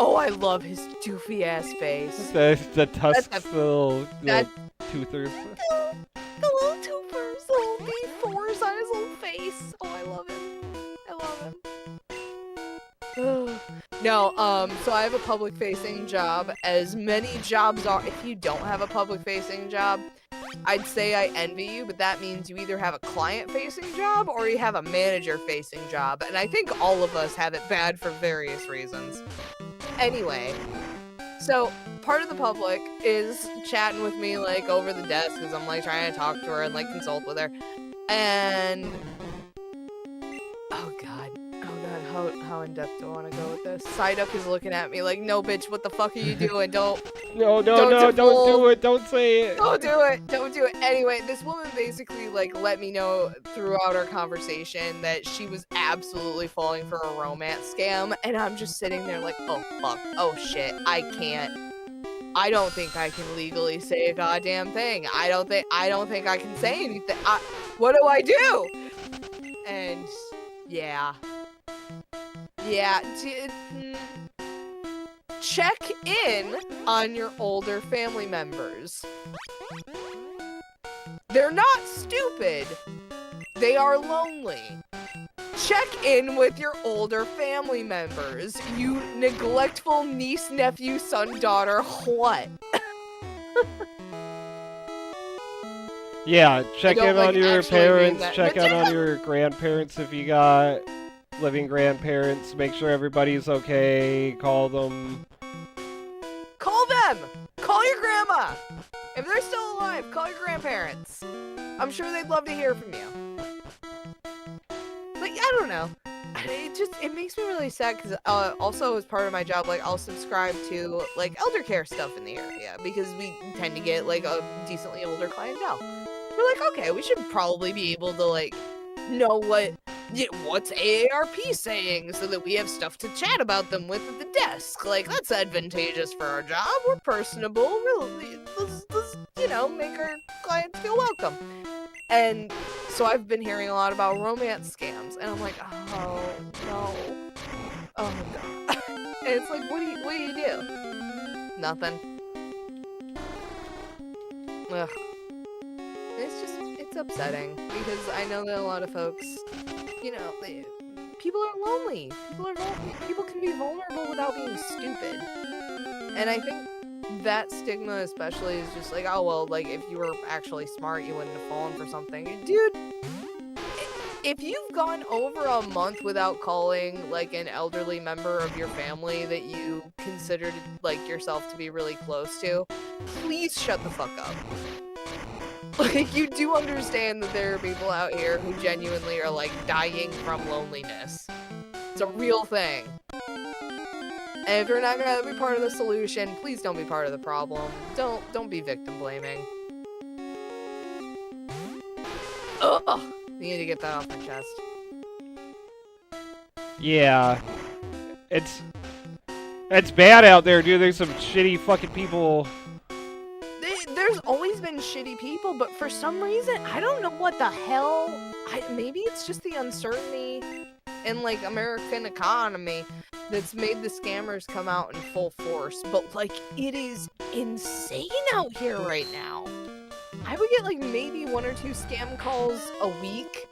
A: Oh, I love his doofy ass face.
B: The tusks,
A: That's
B: the little
A: that-
B: toothers.
A: The little toopers, the little D4s on his little face. Oh, I love him. I love him. No, so I have a public-facing job, as many jobs are. If you don't have a public-facing job, I'd say I envy you, but that means you either have a client-facing job or you have a manager-facing job, and I think all of us have it bad for various reasons. Anyway, so part of the public is chatting with me, like, over the desk, because I'm, like, trying to talk to her and, like, consult with her, and oh god, how in depth do I want to go with this? Psyduck is looking at me like, no, bitch, what the fuck are you doing? Don't
B: No,
A: Don't
B: don't
A: divulge.
B: do it. Don't say it.
A: do it. Don't do it. Anyway, this woman basically, like, let me know throughout our conversation that she was absolutely falling for a romance scam, and I'm just sitting there like, oh, fuck. Oh, shit. I don't think I can legally say a goddamn thing. I don't think I can say anything. What do I do? And, yeah. Yeah, check in on your older family members. They're not stupid. They are lonely. Check in with your older family members. You neglectful niece, nephew, son, daughter, what?
B: Yeah, check in
A: like,
B: on your
A: actually mean
B: parents,
A: that.
B: check
A: But
B: in
A: yeah.
B: on your grandparents if you got living grandparents, make sure everybody's okay, call them.
A: Call them! Call your grandma! If they're still alive, call your grandparents. I'm sure they'd love to hear from you. Like, I don't know. It makes me really sad because also as part of my job, like, I'll subscribe to, like, elder care stuff in the area because we tend to get, like, a decently older clientele. We're like, okay, we should probably be able to, like, know what's AARP saying so that we have stuff to chat about them with at the desk. Like, that's advantageous for our job. We're personable. Let's make our clients feel welcome. And so I've been hearing a lot about romance scams, and I'm like, oh, no. Oh, God. And it's like, what do you do? Nothing. Ugh. It's upsetting, because I know that a lot of folks, people are lonely. People can be vulnerable without being stupid. And I think that stigma especially is just like, oh, well, like, if you were actually smart, you wouldn't have fallen for something. Dude, if you've gone over a month without calling, like, an elderly member of your family that you considered, like, yourself to be really close to, please shut the fuck up. Like, you do understand that there are people out here who genuinely are, like, dying from loneliness. It's a real thing. And if you're not gonna be part of the solution, please don't be part of the problem. Don't be victim blaming. Ugh! You need to get that off your chest.
B: Yeah. It's bad out there, dude. There's some shitty fucking people.
A: There's always been shitty people, but for some reason, I don't know what the hell. Maybe it's just the uncertainty in, like, American economy that's made the scammers come out in full force. But, like, it is insane out here right now. I would get, like, maybe 1 or 2 scam calls a week.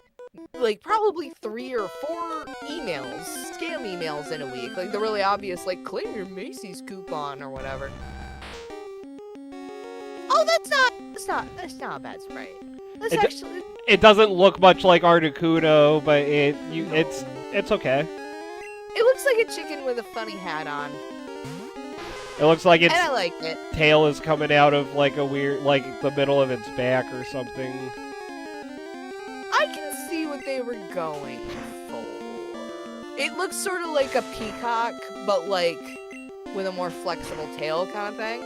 A: Like, probably 3 or 4 scam emails in a week. Like, the really obvious, like, claim your Macy's coupon or whatever. Oh, that's not a bad sprite.
B: It doesn't look much like Articuno, but it's okay.
A: It looks like a chicken with a funny hat on.
B: It looks like its
A: And I like it.
B: tail is coming out of, like, a weird, like, the middle of its back or something.
A: I can see what they were going for. It looks sort of like a peacock, but, like, with a more flexible tail kind of thing.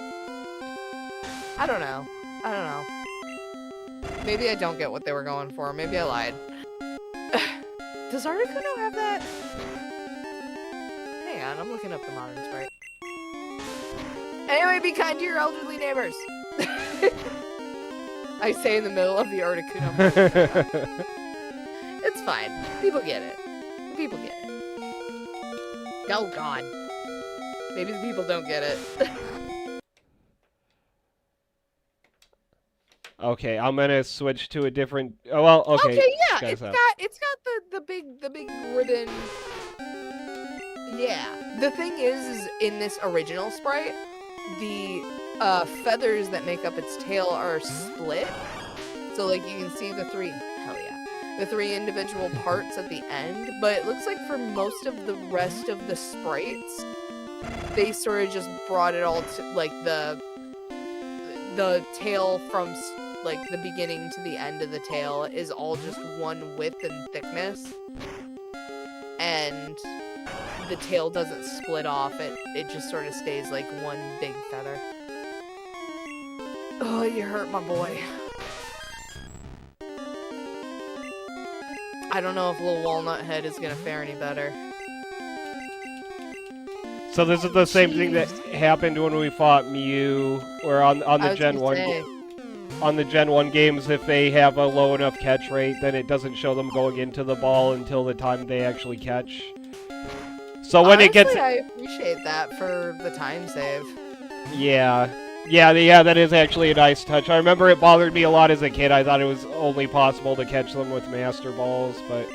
A: I don't know. Maybe I don't get what they were going for. Maybe I lied. Does Articuno have that? Hang on, I'm looking up the modern sprite. Anyway, be kind to your elderly neighbors. I say in the middle of the Articuno. It's fine. People get it. Oh, God. Maybe the people don't get it.
B: Okay, I'm gonna switch to a different. Oh well, okay.
A: Okay, yeah,
B: guys
A: it's got the big ribbon. Yeah, the thing is in this original sprite, the feathers that make up its tail are split. So, like, you can see the 3 individual parts at the end. But it looks like for most of the rest of the sprites, they sort of just brought it all to, like, the tail from, like, the beginning to the end of the tail is all just one width and thickness. And the tail doesn't split off. It just sort of stays like one big feather. Oh, you hurt my boy. I don't know if Little Walnut Head is gonna fare any better.
B: So this is the same thing that happened when we fought Mew, or on the Gen 1. On the Gen 1 games, if they have a low enough catch rate, then it doesn't show them going into the ball until the time they actually catch. So when it gets...
A: I appreciate that for the time save.
B: Yeah. Yeah, that is actually a nice touch. I remember it bothered me a lot as a kid. I thought it was only possible to catch them with Master Balls, but...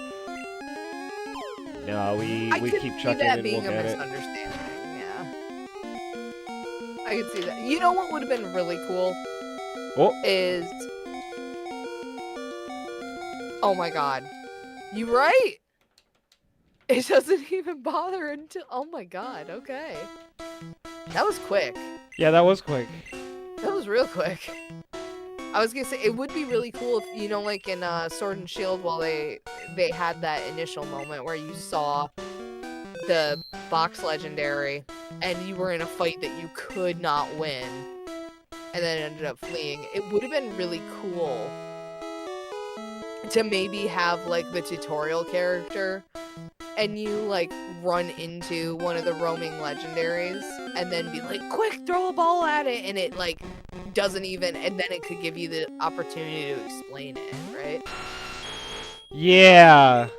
B: No, we keep chucking and we'll get it.
A: Yeah. I could see that. You know what would have been really cool? Is... Oh my god. You right! It doesn't even bother until... Oh my god, okay. That was quick.
B: Yeah, that was quick.
A: That was real quick. I was gonna say, it would be really cool if, you know, like in Sword and Shield, while they had that initial moment where you saw the box legendary, and you were in a fight that you could not win, and then ended up fleeing. It would have been really cool to maybe have, like, the tutorial character, and you, like, run into one of the roaming legendaries, and then be like, quick, throw a ball at it, and it, like, doesn't even, and then it could give you the opportunity to explain it, right?
B: Yeah.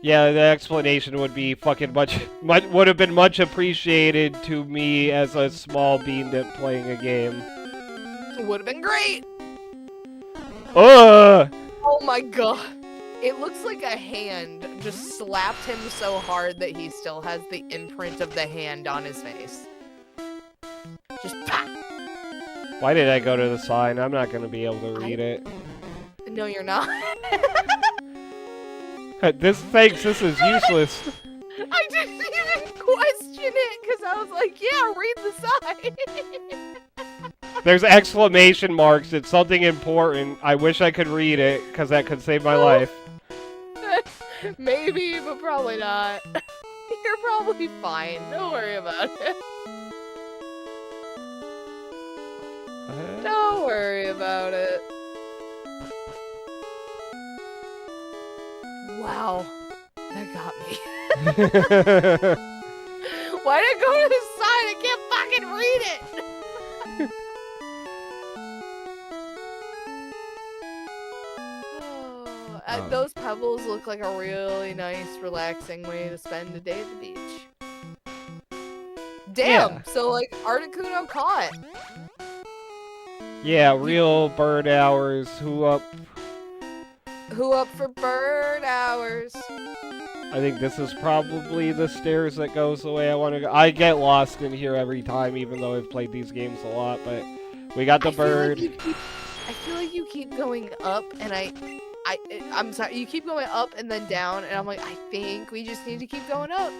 B: Yeah, the explanation would be fucking would have been much appreciated to me as a small bean dip playing a game.
A: It would have been great!
B: Ugh!
A: Oh my god. It looks like a hand just slapped him so hard that he still has the imprint of the hand on his face. Just pop!
B: Why did I go to the sign? I'm not gonna be able to read it.
A: No, you're not.
B: This is useless.
A: I didn't even question it, because I was like, yeah, read the sign.
B: There's exclamation marks. It's something important. I wish I could read it, because that could save my life.
A: Maybe, but probably not. You're probably fine. Don't worry about it. Don't worry about it. Wow. That got me. Why did it go to the side? I can't fucking read it! Those pebbles look like a really nice, relaxing way to spend a day at the beach. Damn!
B: Yeah.
A: So, like, Articuno caught.
B: Yeah, real bird hours. Who up?
A: Who up for bird hours?
B: I think this is probably the stairs that goes the way I want to go. I get lost in here every time, even though I've played these games a lot, but we got the bird.
A: I feel like you keep going up, and I'm sorry, you keep going up and then down, and I'm like, I think we just need to keep going up.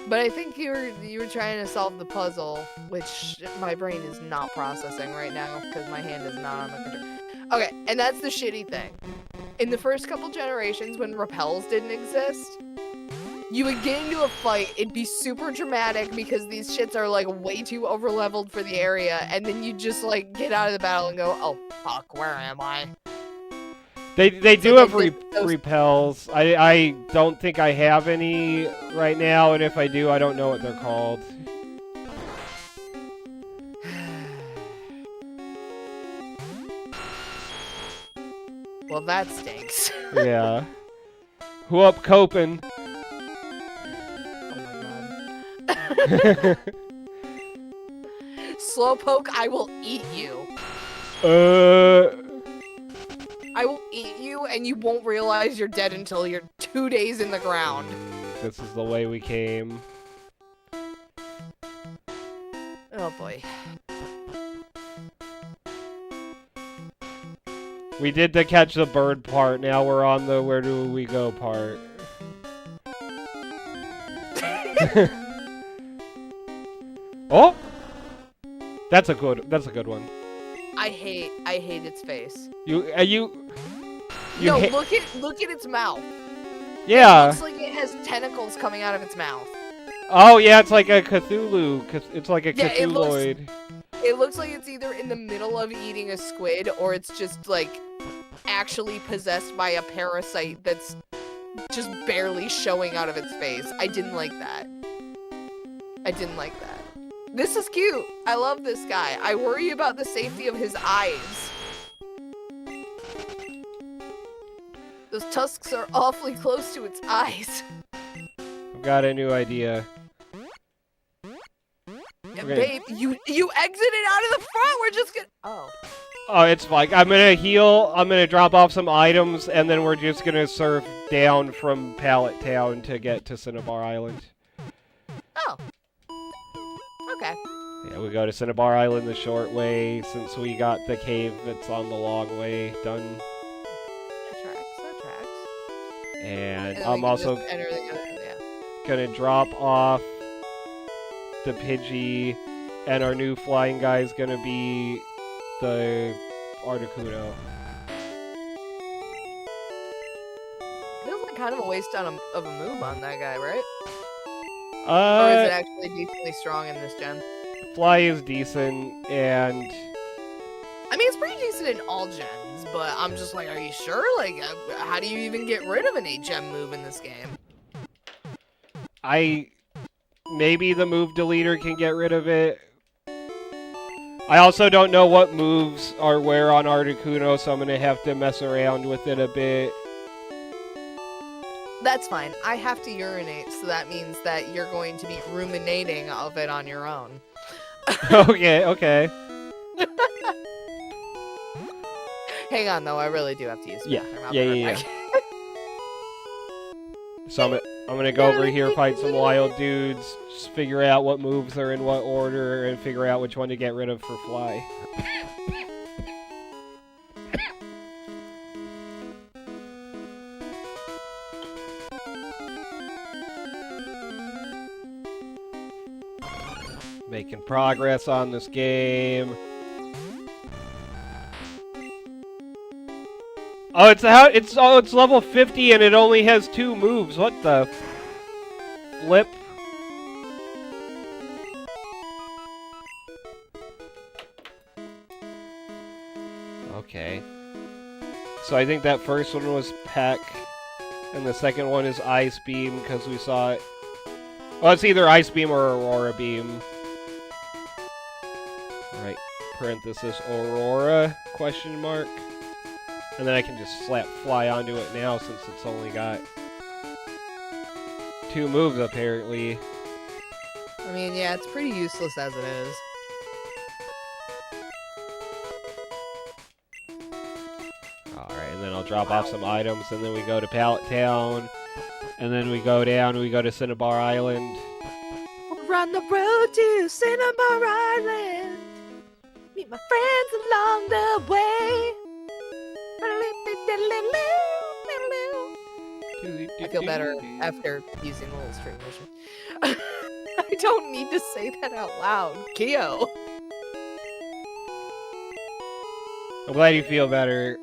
A: But I think you were trying to solve the puzzle, which my brain is not processing right now, because my hand is not on the controller. Okay, and that's the shitty thing. In the first couple generations, when repels didn't exist, you would get into a fight, it'd be super dramatic because these shits are, like, way too overleveled for the area, and then you just, like, get out of the battle and go, oh, fuck, where am I?
B: They do have repels. I don't think I have any right now, and if I do, I don't know what they're called.
A: Well, that stinks.
B: Yeah. Who up coping?
A: Oh my god. Slowpoke, I will eat you. I will eat you, and you won't realize you're dead until you're 2 days in the ground.
B: This is the way we came.
A: Oh boy.
B: We did the catch the bird part, now we're on the where do we go part. Oh! That's a good one.
A: I hate its face.
B: You
A: no, look at its mouth.
B: Yeah.
A: It looks like it has tentacles coming out of its mouth.
B: Oh yeah, it's like a Cthulhu. It's like a Cthulhuoid.
A: It looks like it's either in the middle of eating a squid, or it's just, like, actually possessed by a parasite that's just barely showing out of its face. I didn't like that. This is cute. I love this guy. I worry about the safety of his eyes. Those Those tusks are awfully close to its eyes.
B: I've got a new idea.
A: Yeah,
B: Okay.
A: babe, you exited out of the front. We're just gonna. Oh.
B: Oh, it's fine. I'm gonna heal, I'm gonna drop off some items, and then we're just gonna surf down from Pallet Town to get to Cinnabar Island.
A: Oh. Okay.
B: Yeah, we go to Cinnabar Island the short way, since we got the cave that's on the long way done.
A: That tracks.
B: And
A: then
B: I'm
A: we can
B: also
A: just enter the other, yeah.
B: gonna drop off the Pidgey, and our new flying guy is gonna be the Articuno.
A: Feels like kind of a waste of a move on that guy, right? Or is it
B: Uh,
A: actually decently strong in this gen?
B: Fly is decent, and
A: I mean, it's pretty decent in all gens, but I'm just like, are you sure? Like, how do you even get rid of an 8-gem move in this game?
B: maybe the move deleter can get rid of it. I also don't know what moves are where on Articuno, so I'm gonna have to mess around with it a bit.
A: That's fine. I have to urinate, so that means that you're going to be ruminating of it on your own.
B: Okay.
A: Hang on, though. I really do have to use the
B: Yeah.
A: bathroom. I'll
B: Yeah,
A: be right
B: yeah,
A: back.
B: So I'm gonna go over here, fight some wild dudes, just figure out what moves are in what order, and figure out which one to get rid of for Fly. Making progress on this game. Oh, it's level 50 and it only has 2 moves. What the flip? Okay. So I think that first one was Peck, and the second one is Ice Beam because we saw it. Well, it's either Ice Beam or Aurora Beam. Right. Parenthesis Aurora question mark. And then I can just slap Fly onto it now since it's only got 2 moves apparently.
A: I mean, yeah, it's pretty useless as it is.
B: Alright, and then I'll drop off some items, and then we go to Pallet Town, and then we go down, we go to Cinnabar Island.
A: We're on the road to Cinnabar Island. Meet my friends along the way. I feel better after using a little string motion. I don't need to say that out loud. Kyo.
B: I'm glad you feel better.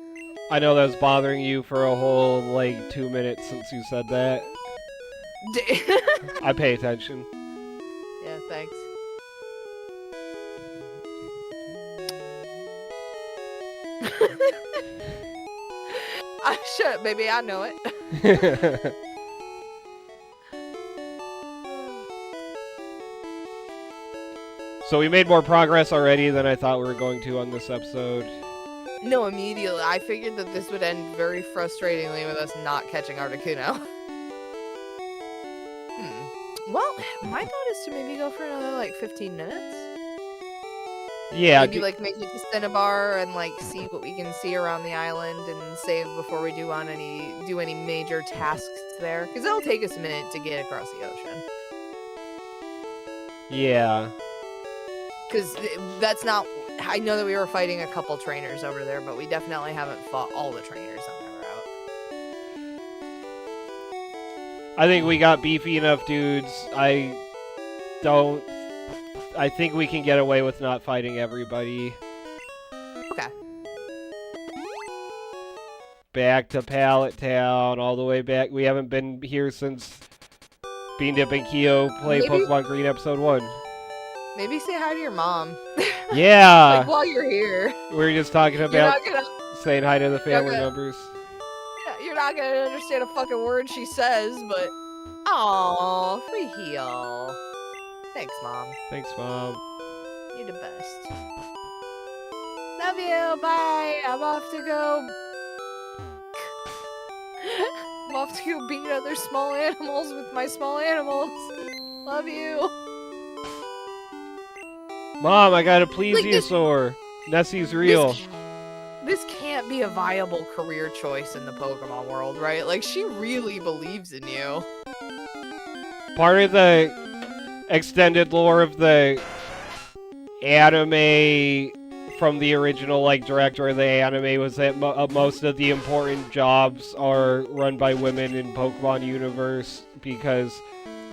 B: I know that was bothering you for a whole, like, 2 minutes since you said that. I pay attention.
A: Yeah, thanks. Shit, baby, I know it.
B: So we made more progress already than I thought we were going to on this episode.
A: No, immediately. I figured that this would end very frustratingly with us not catching Articuno. Well, my thought is to maybe go for another, like, 15 minutes.
B: Yeah.
A: Maybe, like, make it to Cinnabar and, like, see what we can see around the island and save before we do any major tasks there. Because it'll take us a minute to get across the ocean.
B: Yeah.
A: Because that's not... I know that we were fighting a couple trainers over there, but we definitely haven't fought all the trainers on that route.
B: I think we got beefy enough dudes. I think we can get away with not fighting everybody.
A: Okay.
B: Back to Pallet Town, all the way back. We haven't been here since Bean Dip and Kyo played
A: Maybe-
B: Pokemon Green Episode 1.
A: Maybe say hi to your mom.
B: Yeah!
A: Like, while you're here.
B: We were just talking
A: You're
B: about
A: not gonna...
B: saying hi to the family
A: gonna-
B: members.
A: You're not gonna understand a fucking word she says, but... Aww, free heal. Thanks, Mom.
B: Thanks, Mom.
A: You're the best. Love you, bye! I'm off to go... I'm off to go beat other small animals with my small animals. Love you.
B: Mom, I got a plesiosaur. Nessie's real.
A: This can't be a viable career choice in the Pokemon world, right? Like, she really believes in you.
B: Part of the extended lore of the anime from the original, like, director of the anime was that most of the important jobs are run by women in Pokemon universe because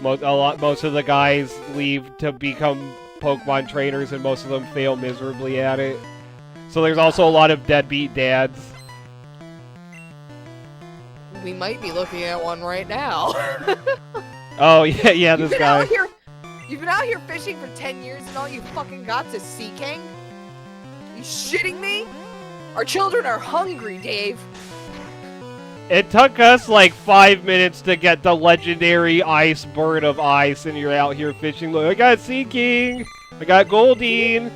B: most of the guys leave to become Pokemon trainers and most of them fail miserably at it. So there's also a lot of deadbeat dads.
A: We might be looking at one right now.
B: Oh, yeah, this guy.
A: You've been out here fishing for 10 years and all you fucking got's a sea king? You shitting me? Our children are hungry, Dave.
B: It took us like 5 minutes to get the legendary ice bird of ice, and you're out here fishing. Look, I got Sea King! I got Goldeen!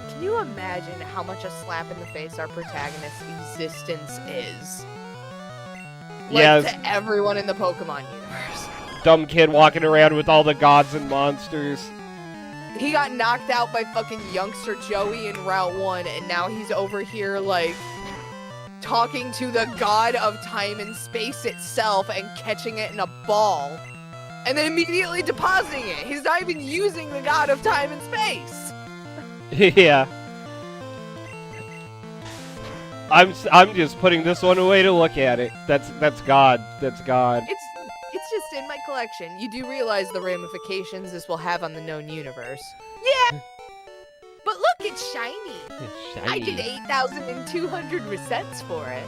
A: Can you imagine how much a slap in the face our protagonist's existence is? Like,
B: Yes.
A: to everyone in the Pokemon universe.
B: Dumb kid walking around with all the gods and monsters.
A: He got knocked out by fucking youngster Joey in Route 1, and now he's over here, like, talking to the god of time and space itself and catching it in a ball. And then immediately depositing it. He's not even using the god of time and space.
B: Yeah. I'm just putting this one away to look at it. That's God. That's God.
A: It's just in my collection. You do realize the ramifications this will have on the known universe. Yeah! But look, it's shiny!
B: It's
A: I
B: shiny.
A: did 8,200 resets for it.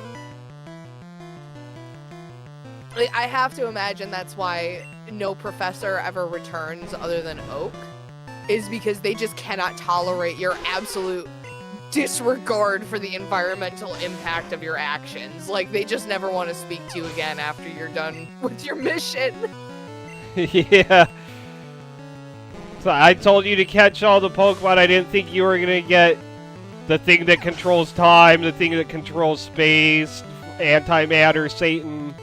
A: Like, I have to imagine that's why no professor ever returns other than Oak, is because they just cannot tolerate your absolute disregard for the environmental impact of your actions. Like, they just never want to speak to you again after you're done with your mission.
B: Yeah. So I told you to catch all the Pokemon. I didn't think you were gonna get the thing that controls time, the thing that controls space, antimatter, Satan.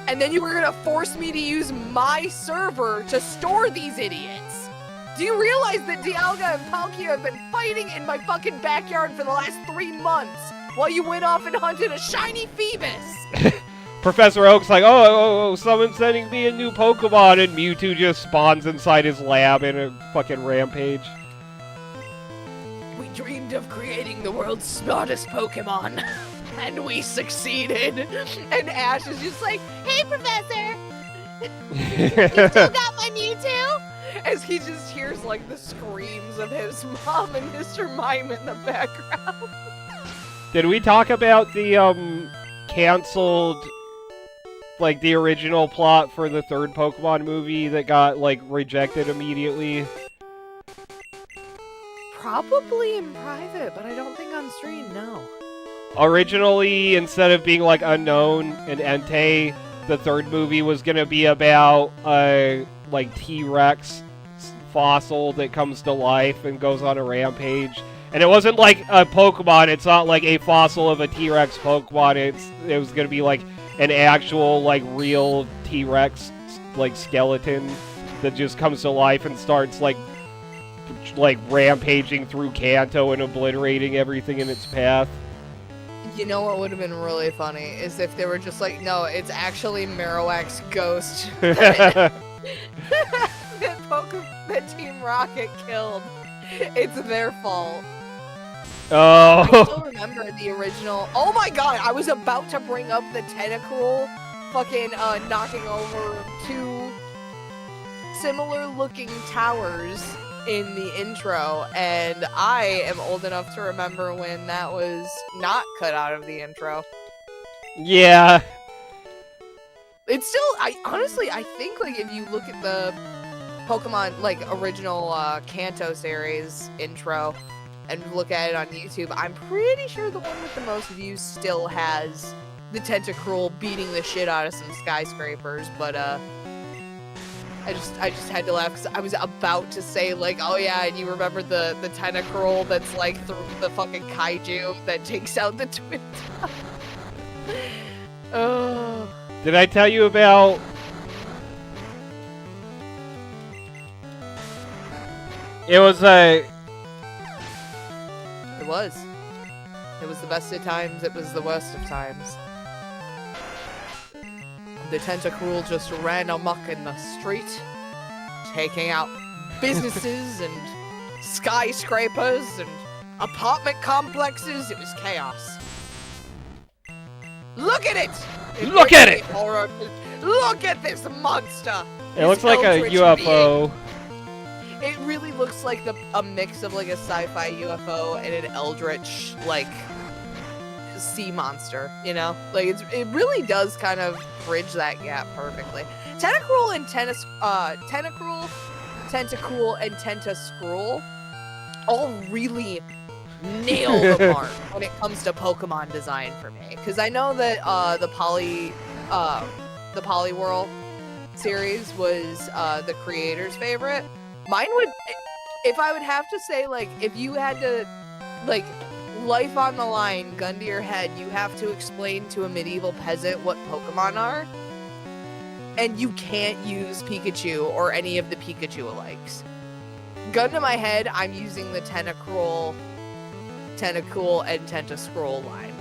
A: And then you were gonna force me to use my server to store these idiots. Do you realize that Dialga and Palkia have been fighting in my fucking backyard for the last 3 months while you went off and hunted a shiny Phoebus?
B: Professor Oak's like, oh, someone's sending me a new Pokemon, and Mewtwo just spawns inside his lab in a fucking rampage.
A: We dreamed of creating the world's smartest Pokemon, and we succeeded. And Ash is just like, hey, Professor! You still got my Mewtwo? As he just hears, like, the screams of his mom and Mr. Mime in the background.
B: Did we talk about the, canceled, like, the original plot for the third Pokemon movie that got, like, rejected immediately?
A: Probably in private, but I don't think on stream, no.
B: Originally, instead of being, like, Unknown and Entei, the third movie was gonna be about, like, T-Rex fossil that comes to life and goes on a rampage. And it wasn't like a Pokemon, it's not like a fossil of a T-Rex Pokemon, it was gonna be like an actual, like, real T-Rex, like, skeleton that just comes to life and starts, like rampaging through Kanto and obliterating everything in its path.
A: You know what would have been really funny is if they were just like, no, it's actually Marowak's ghost that Team Rocket killed. It's their fault. I
B: Oh,
A: still remember the original. Oh my god, I was about to bring up the Tentacruel fucking knocking over 2 similar looking towers in the intro, and I am old enough to remember when that was not cut out of the intro.
B: yeah.
A: It's still, I think, like, if you look at the Pokemon, like, original Kanto series intro and look at it on YouTube, I'm pretty sure the one with the most views still has the Tentacruel beating the shit out of some skyscrapers, but I just had to laugh because I was about to say, like, oh yeah, and you remember the Tentacruel that's like the fucking kaiju that takes out the Twin Towers. Oh.
B: Did I tell you about... It was a...
A: It was. It was the best of times, it was the worst of times. The Tentacruel just ran amok in the street, taking out businesses and skyscrapers and apartment complexes. It was chaos. Look at it!
B: Look at it!
A: Horror. Look at this monster!
B: It looks like a
A: eldritch
B: UFO.
A: It really looks like a mix of like a sci-fi UFO and an eldritch like sea monster, you know? Like it really does kind of bridge that gap perfectly. Tentacruel and Tentacruel, Tentacool, and Tentascrool all really nail the mark when it comes to Pokemon design for me. Because I know that the Poliwhirl series was the creator's favorite. Mine would, if I would have to say, like, if you had to, like, life on the line, gun to your head, you have to explain to a medieval peasant what Pokemon are, and you can't use Pikachu or any of the Pikachu-alikes. Gun to my head, I'm using the Tentacruel, Tentacool, and Tentascroll line.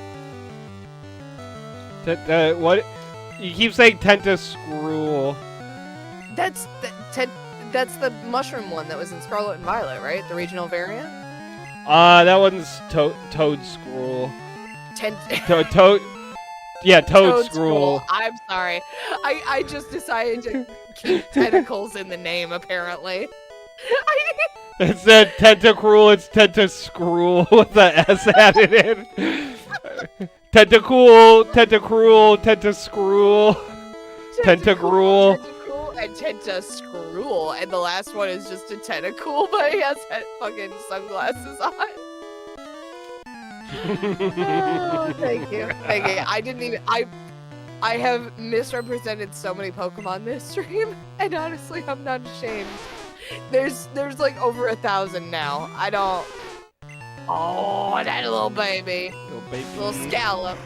B: What? You keep saying Tentascrool.
A: That's the mushroom one that was in Scarlet and Violet, right? The regional variant?
B: That one's Toadscrool. Yeah, Toadscrool.
A: I'm sorry. I just decided to keep tentacles in the name, apparently.
B: Instead of Tentacruel, it's Tentascrool with the S added in. Tentacool, Tentacruel, Tentascrool, Tentagruel.
A: And Tentascrool, and the last one is just a tentacle, but he has fucking sunglasses on. Oh, thank you. I have misrepresented so many Pokemon this stream, and honestly, I'm not ashamed. There's like over 1,000 now. I don't. Oh, that little baby. Little scallop.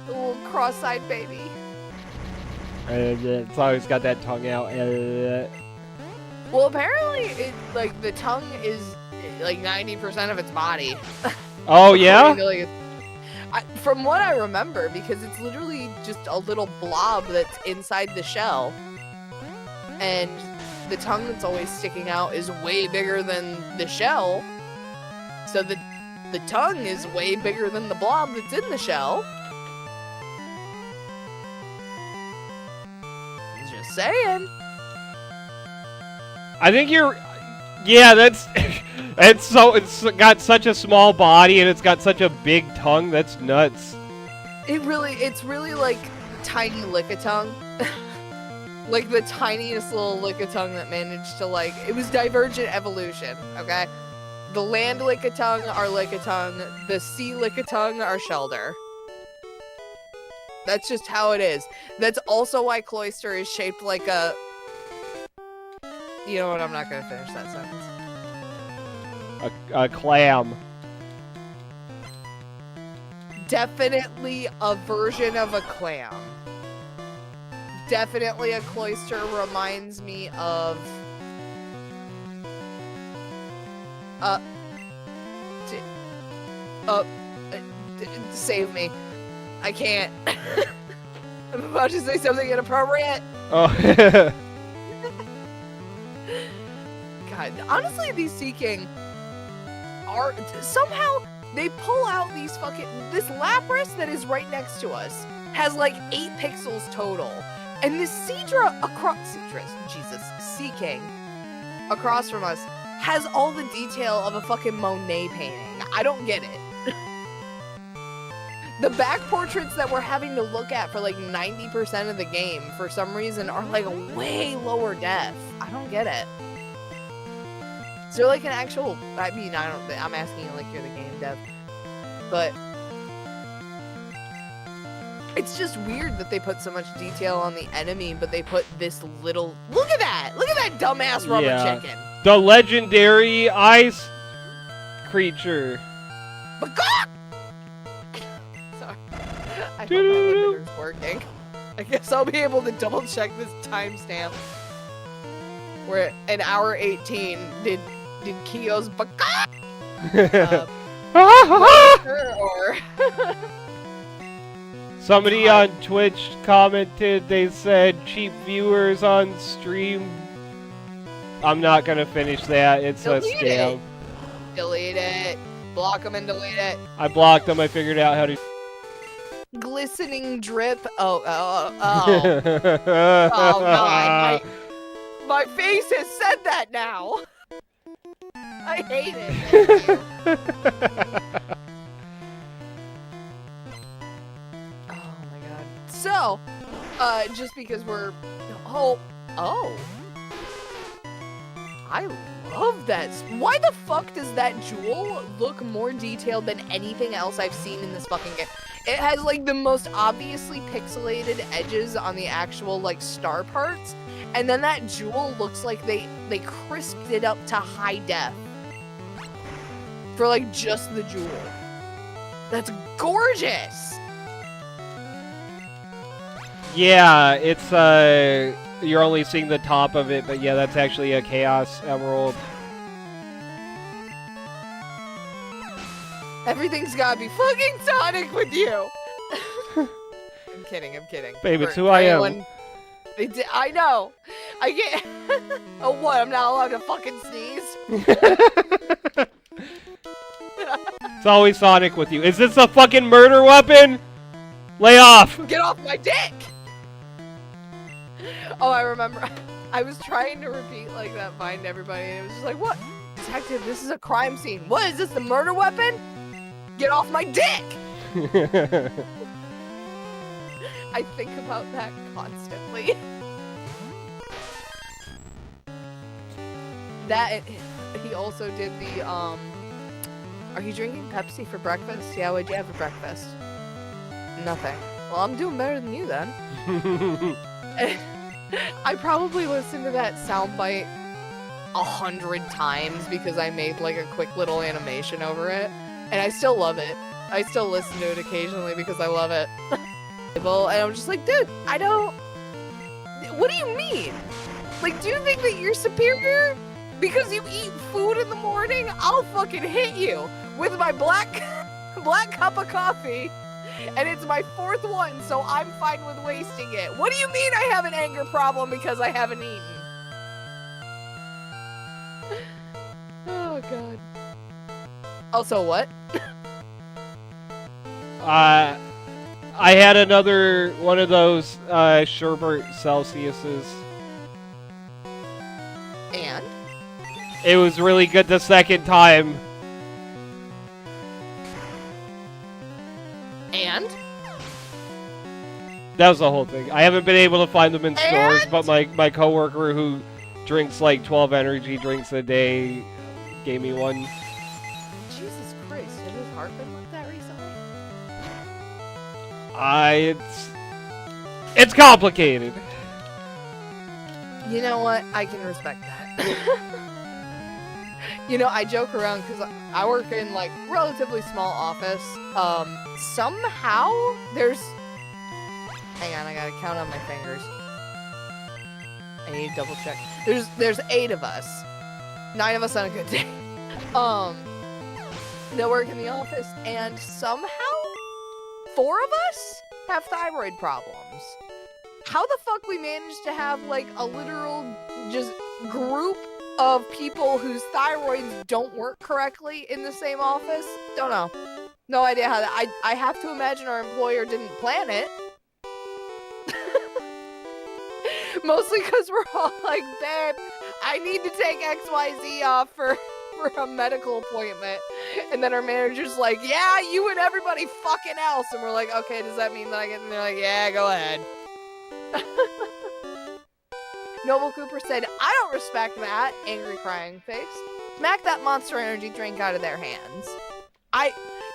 A: The little cross-eyed baby.
B: It's always got that tongue out.
A: Well, apparently, the tongue is like 90% of its body.
B: Oh yeah.
A: From what I remember, because it's literally just a little blob that's inside the shell, and the tongue that's always sticking out is way bigger than the shell. So the tongue is way bigger than the blob that's in the shell. Just saying.
B: I think you're. Yeah, that's. It's got such a small body and it's got such a big tongue. That's nuts.
A: It's really like tiny Lickitung. Like the tiniest little Lickitung that managed to it was Divergent Evolution, okay? The land Lickitung are Lickitung, the sea Lickitung are Shelder. That's just how it is. That's also why Cloyster is shaped like a... You know what, I'm not gonna finish that sentence.
B: A clam.
A: Definitely a version of a clam. Definitely a Cloyster reminds me of... save me. I can't. I'm about to say something inappropriate.
B: Oh.
A: God, honestly, these Seaking are somehow they pull out these fucking this Lapras that is right next to us has like 8 pixels total, and this Seaking across from us has all the detail of a fucking Monet painting. I don't get it. The back portraits that we're having to look at for like 90% of the game for some reason are like way lower def. I don't get it. Is there like an actual, I mean, I'm asking you like you're the game dev, but it's just weird that they put so much detail on the enemy, but they put this little, look at that dumbass rubber chicken.
B: The legendary ice creature.
A: Bagok! Sorry. I hope my limiter's working. I guess I'll be able to double check this timestamp. We're at an hour 18. Did Kyo's baka? Or
B: Somebody on Twitch commented, they said cheap viewers on stream. I'm not gonna finish that, it's a scam.
A: Delete it. Block them and delete it.
B: I blocked them, I figured out how to...
A: Glistening drip. Oh God. My face has said that now. I hate it. Oh my God. So, just because we're... Oh. I love that. Why the fuck does that jewel look more detailed than anything else I've seen in this fucking game? It has like the most obviously pixelated edges on the actual like star parts, and then that jewel looks like they crisped it up to high def for like just the jewel. That's gorgeous.
B: Yeah, it's you're only seeing the top of it, but yeah, that's actually a Chaos Emerald.
A: Everything's gotta be fucking Sonic with you! I'm kidding.
B: Babe, it's who I am.
A: I know! I get... Oh, what? I'm not allowed to fucking sneeze?
B: It's always Sonic with you. Is this a fucking murder weapon? Lay off!
A: Get off my dick! Oh, I remember. I was trying to repeat like that vine to everybody, and it was just like, what? Detective, this is a crime scene. What, is this the murder weapon? Get off my dick! I think about that constantly. That, he also did the, are you drinking Pepsi for breakfast? Yeah, what'd you have for breakfast? Nothing. Well, I'm doing better than you then. I probably listened to that soundbite 100 times because I made like a quick little animation over it, and I still love it. I still listen to it occasionally because I love it. And I'm just like, dude, I don't... What do you mean? Like, do you think that you're superior? Because you eat food in the morning? I'll fucking hit you with my black cup of coffee. And it's my 4th one, so I'm fine with wasting it. What do you mean I have an anger problem because I haven't eaten? Oh, God. Also, what?
B: I had another one of those Sherbert Celsiuses.
A: And?
B: It was really good the second time.
A: And?
B: That was the whole thing. I haven't been able to find them in stores, but my coworker who drinks like 12 energy drinks a day gave me one.
A: Jesus Christ, has his heart been like that recently?
B: It's complicated.
A: You know what? I can respect that. You know, I joke around because I work in like relatively small office. Somehow there's... Hang on, I gotta count on my fingers. I need to double check. There's 8 of us. 9 of us on a good day. That work in the office, and somehow 4 of us have thyroid problems. How the fuck we managed to have like a literal just group of people whose thyroids don't work correctly in the same office? Don't know. No idea how that... I have to imagine our employer didn't plan it. Mostly because we're all like, babe, I need to take XYZ off for a medical appointment. And then our manager's like, yeah, you and everybody fucking else. And we're like, okay, does that mean that I get... And they're like, yeah, go ahead. Noble Cooper said, I don't respect that. Angry crying face. Smack that Monster Energy drink out of their hands.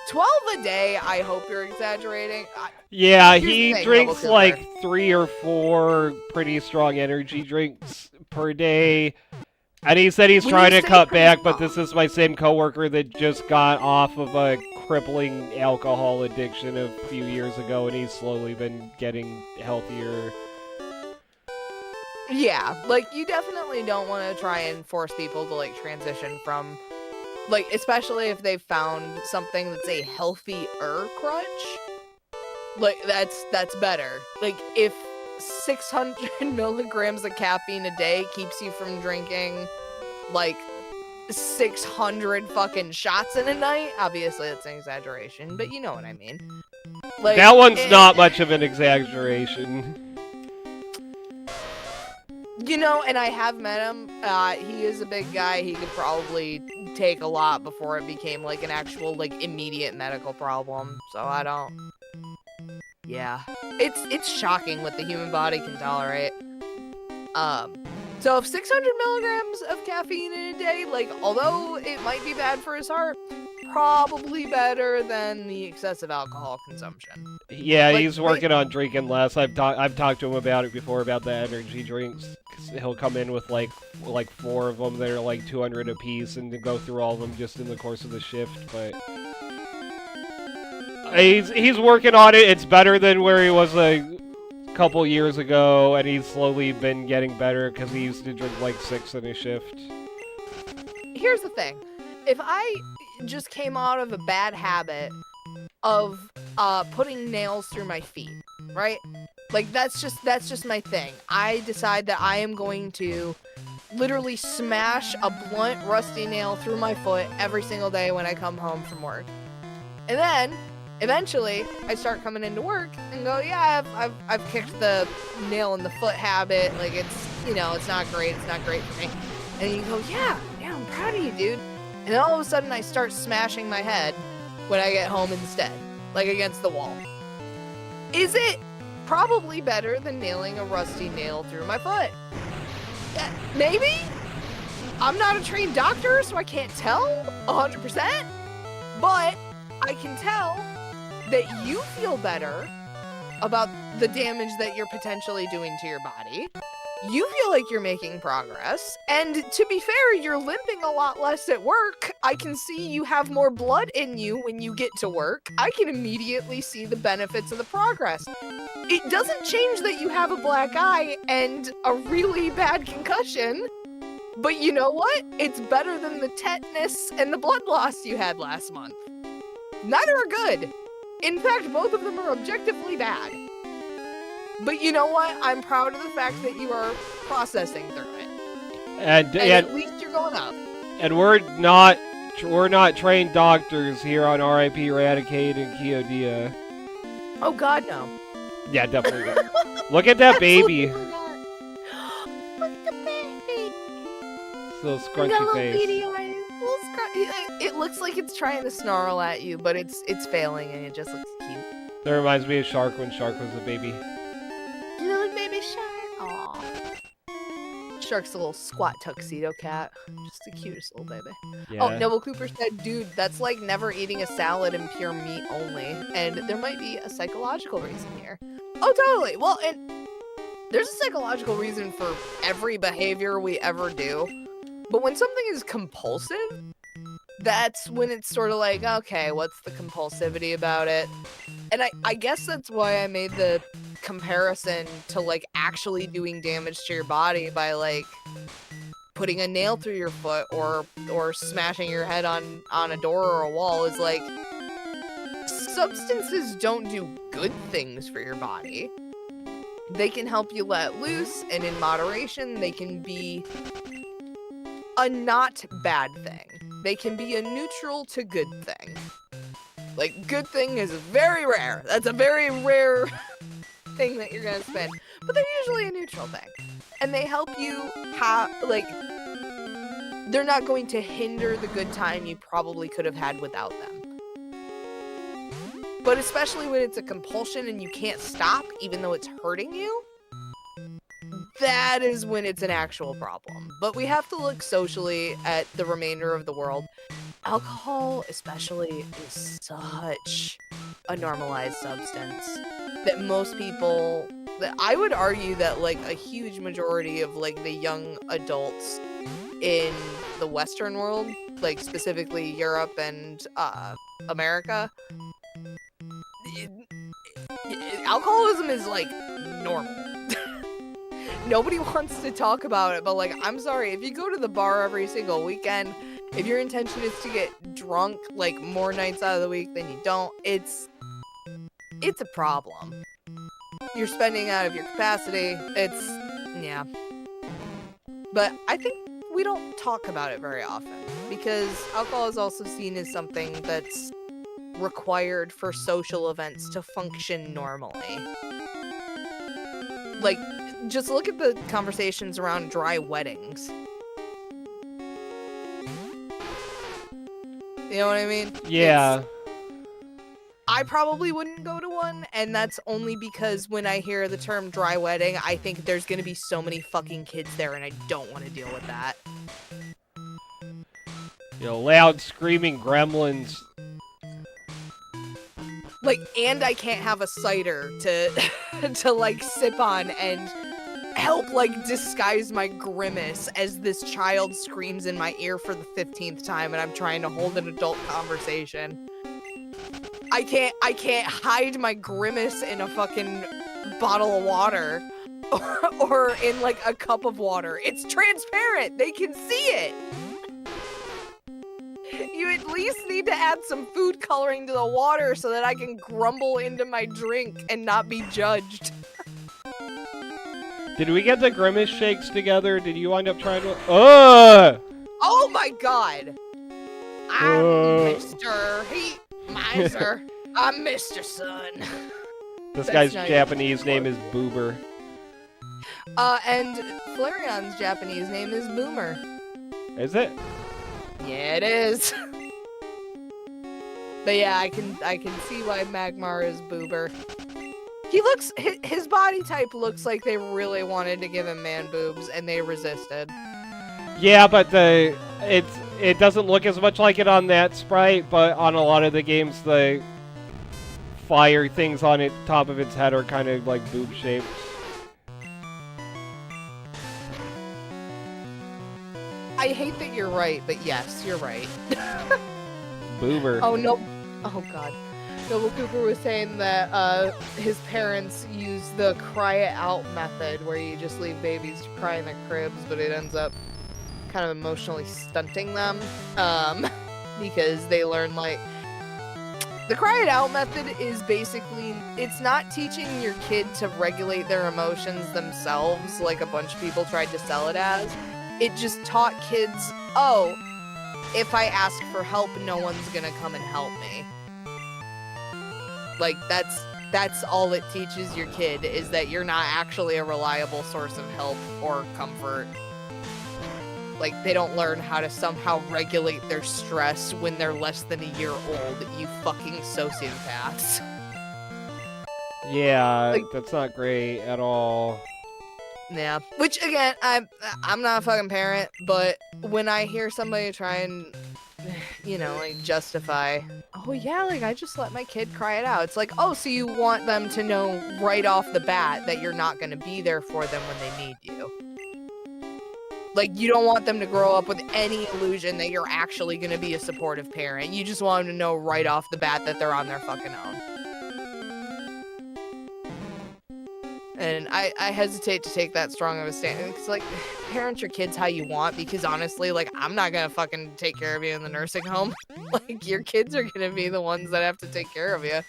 A: 12 a day, I hope you're exaggerating.
B: Yeah, he drinks like 3 or 4 pretty strong energy drinks per day. And he said he's trying to cut back, but this is my same coworker that just got off of a crippling alcohol addiction a few years ago, and he's slowly been getting healthier.
A: Yeah, like, you definitely don't want to try and force people to, like, transition from, like, especially if they've found something that's a healthier crutch. Like, that's better. Like, if 600 milligrams of caffeine a day keeps you from drinking, like, 600 fucking shots in a night, obviously that's an exaggeration, but you know what I mean. Like,
B: That one's not much of an exaggeration.
A: You know, and I have met him. He is a big guy. He could probably take a lot before it became, like, an actual, like, immediate medical problem. So I don't... Yeah. It's shocking what the human body can tolerate. So if 600 milligrams of caffeine in a day, like, although it might be bad for his heart, probably better than the excessive alcohol consumption.
B: Yeah,
A: Like,
B: he's working on drinking less. I've talked to him about it before, about the energy drinks. 'Cause he'll come in with like 4 of them that are like 200 a piece, and to go through all of them just in the course of the shift. But he's working on it. It's better than where he was a couple years ago, and he's slowly been getting better because he used to drink like 6 in a shift.
A: Here's the thing. If I just came out of a bad habit of putting nails through my feet, right? Like, that's just my thing. I decide that I am going to literally smash a blunt, rusty nail through my foot every single day when I come home from work. And then, eventually, I start coming into work and go, yeah, I've kicked the nail in the foot habit. Like, it's, you know, it's not great for me. And you go, yeah, I'm proud of you, dude. And then all of a sudden, I start smashing my head when I get home instead, like against the wall. Is it probably better than nailing a rusty nail through my foot? Maybe? I'm not a trained doctor, so I can't tell 100%. But I can tell that you feel better about the damage that you're potentially doing to your body. You feel like you're making progress, and to be fair, you're limping a lot less at work. I can see you have more blood in you when you get to work. I can immediately see the benefits of the progress. It doesn't change that you have a black eye and a really bad concussion, but you know what? It's better than the tetanus and the blood loss you had last month. Neither are good. In fact, both of them are objectively bad. But you know what? I'm proud of the fact that you are processing through it. And at least you're going up.
B: And we're not trained doctors here on RIP Eradicate and Kiodia.
A: Oh God, no.
B: Yeah, definitely. Look at that baby.
A: Look at the baby.
B: Little scrunchy face.
A: It looks like it's trying to snarl at you, but it's failing, and it just looks cute.
B: That reminds me of Shark when Shark was a baby.
A: Little baby Shark. Aww. Shark's a little squat tuxedo cat. Just the cutest little baby.
B: Yeah.
A: Oh, Neville Cooper said, dude, that's like never eating a salad and pure meat only. And there might be a psychological reason here. Oh, totally. Well, and there's a psychological reason for every behavior we ever do. But when something is compulsive, that's when it's sort of like, okay, what's the compulsivity about it? And I guess that's why I made the comparison to, like, actually doing damage to your body by, like, putting a nail through your foot or smashing your head on a door or a wall is like, substances don't do good things for your body. They can help you let loose, and in moderation, they can be a not bad thing. They can be a neutral to good thing. Like, good thing is very rare. That's a very rare thing that you're gonna spend. But they're usually a neutral thing. And they help you have, like, they're not going to hinder the good time you probably could have had without them. But especially when it's a compulsion and you can't stop, even though it's hurting you, that is when it's an actual problem. But we have to look socially at the remainder of the world. Alcohol, especially, is such a normalized substance that most people, that I would argue that, like, a huge majority of, like, the young adults in the Western world, like, specifically Europe and America, alcoholism is like normal. Nobody wants to talk about it, but like, I'm sorry, if you go to the bar every single weekend, if your intention is to get drunk like more nights out of the week than you don't, it's a problem. You're spending out of your capacity. Yeah. But I think we don't talk about it very often because alcohol is also seen as something that's required for social events to function normally. Like, just look at the conversations around dry weddings. You know what I mean?
B: Yeah.
A: I probably wouldn't go to one, and that's only because when I hear the term dry wedding, I think there's gonna be so many fucking kids there, and I don't want to deal with that.
B: You know, loud screaming gremlins.
A: Like, and I can't have a cider to to like sip on and help like disguise my grimace as this child screams in my ear for the 15th time and I'm trying to hold an adult conversation. I can't hide my grimace in a fucking bottle of water or in like a cup of water. It's transparent. They can see it. You at least need to add some food coloring to the water so that I can grumble into my drink and not be judged.
B: Did we get the grimace shakes together? Did you wind up trying to?
A: Oh my god! I'm Mr. Heat Miser. I'm Mr. Sun.
B: This
A: That's
B: guy's
A: not
B: Japanese
A: even
B: name is Boober.
A: And Flareon's Japanese name is Boomer.
B: Is it?
A: Yeah, it is. But yeah, I can see why Magmar is Boober. He looks, his body type looks like they really wanted to give him man boobs and they resisted.
B: Yeah, but it doesn't look as much like it on that sprite, but on a lot of the games, the fire things on it top of its head are kind of like boob shaped.
A: I hate that you're right, but yes, you're right.
B: Boober.
A: Oh no! Oh god. Noble Cooper was saying that his parents use the cry it out method, where you just leave babies to cry in their cribs, but it ends up kind of emotionally stunting them, because they learn like the cry it out method is basically, it's not teaching your kid to regulate their emotions themselves like a bunch of people tried to sell it as. It just taught kids, oh, if I ask for help, no one's gonna come and help me. Like, that's all it teaches your kid, is that you're not actually a reliable source of help or comfort. Like, they don't learn how to somehow regulate their stress when they're less than a year old, you fucking sociopaths.
B: Yeah,
A: like,
B: that's not great at all.
A: Yeah. Which, again, I'm not a fucking parent, but when I hear somebody try and, you know, like, justify, oh yeah, like, I just let my kid cry it out. It's like, oh, so you want them to know right off the bat that you're not going to be there for them when they need you. Like, you don't want them to grow up with any illusion that you're actually going to be a supportive parent. You just want them to know right off the bat that they're on their fucking own. And I hesitate to take that strong of a stand. It's like, parent your kids how you want, because honestly, like, I'm not gonna fucking take care of you in the nursing home. Like, your kids are gonna be the ones that have to take care of you.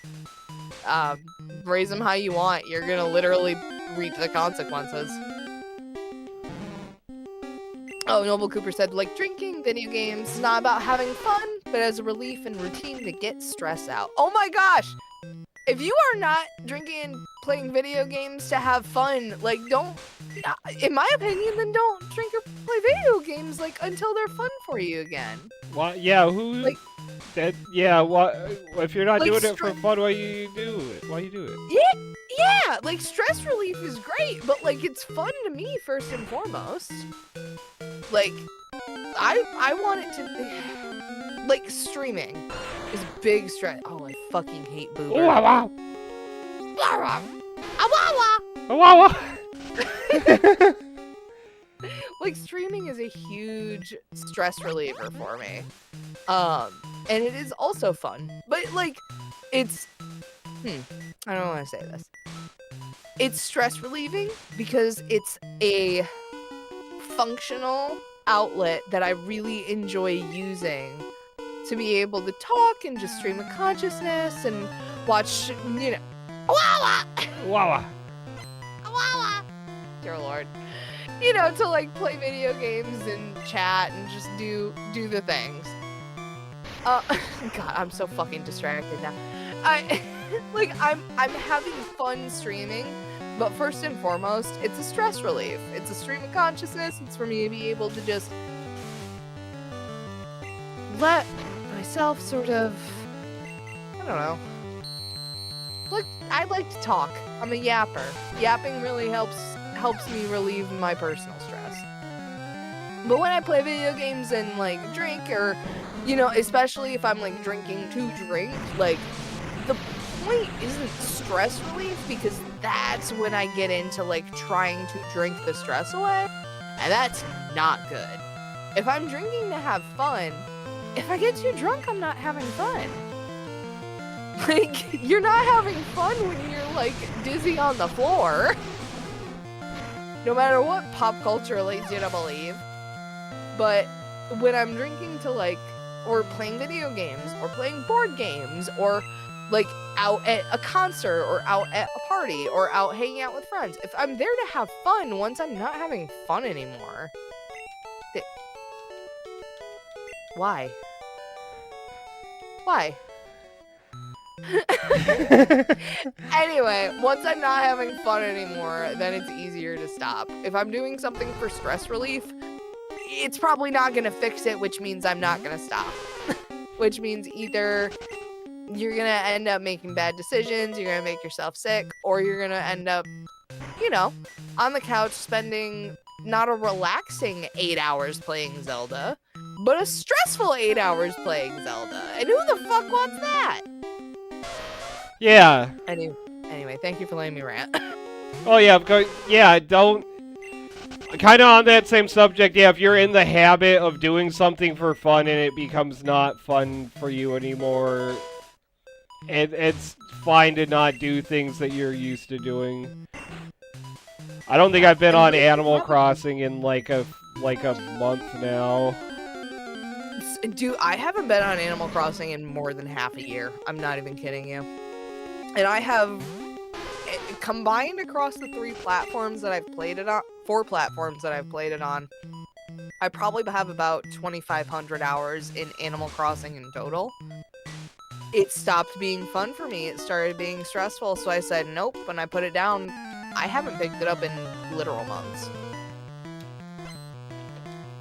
A: Raise them how you want. You're gonna literally reap the consequences. Oh, Noble Cooper said, like, drinking video games is not about having fun, but as a relief and routine to get stress out. Oh my gosh! If you are not drinking and playing video games to have fun, like, don't, in my opinion, then don't drink or play video games, like, until they're fun for you again.
B: What? Yeah, who?
A: Like,
B: that? Yeah, what? If you're not
A: like,
B: doing it for fun, why you do it? Why you do it?
A: Yeah, like, stress relief is great, but, like, it's fun to me first and foremost. Like, I want it to, like, streaming is big stress. Oh, I fucking hate Boober.
B: Ooh, wow.
A: Like, streaming is a huge stress reliever for me. and it is also fun. But like, it's I don't want to say this. It's stress relieving because it's a functional outlet that I really enjoy using to be able to talk and just stream of consciousness and watch, Wawa!
B: Wawa.
A: Wawa! Dear Lord. To like play video games and chat and just do the things. God, I'm so fucking distracted now. I'm having fun streaming, but first and foremost, it's a stress relief. It's a stream of consciousness. It's for me to be able to just let myself sort of, I don't know. I like to talk. I'm a yapper. Yapping really helps me relieve my personal stress. But when I play video games and like drink, or especially if I'm like drinking to drink, like the point isn't stress relief, because that's when I get into like trying to drink the stress away, and that's not good. If I'm drinking to have fun, if I get too drunk, I'm not having fun. Like, you're not having fun when you're like dizzy on the floor. No matter what pop culture leads you to believe. But when I'm drinking to like, or playing video games, or playing board games, or like out at a concert, or out at a party, or out hanging out with friends, if I'm there to have fun, once I'm not having fun anymore, why? Anyway, once I'm not having fun anymore, then it's easier to stop. If I'm doing something for stress relief, it's probably not gonna fix it, which means I'm not gonna stop. Which means either you're gonna end up making bad decisions, you're gonna make yourself sick, or you're gonna end up, on the couch spending not a relaxing 8 hours playing Zelda, but a stressful 8 hours playing Zelda. And who the fuck wants that?
B: Yeah.
A: Anyway, thank you for letting me rant.
B: Oh yeah, don't. Kind of on that same subject, yeah, if you're in the habit of doing something for fun and it becomes not fun for you anymore, it's fine to not do things that you're used to doing. I don't think I've been on Animal Crossing in like a month now.
A: Dude, I haven't been on Animal Crossing in more than half a year. I'm not even kidding you. And I have, combined across the 4 platforms that I've played it on, I probably have about 2,500 hours in Animal Crossing in total. It stopped being fun for me. It started being stressful, so I said nope, and I put it down. I haven't picked it up in literal months.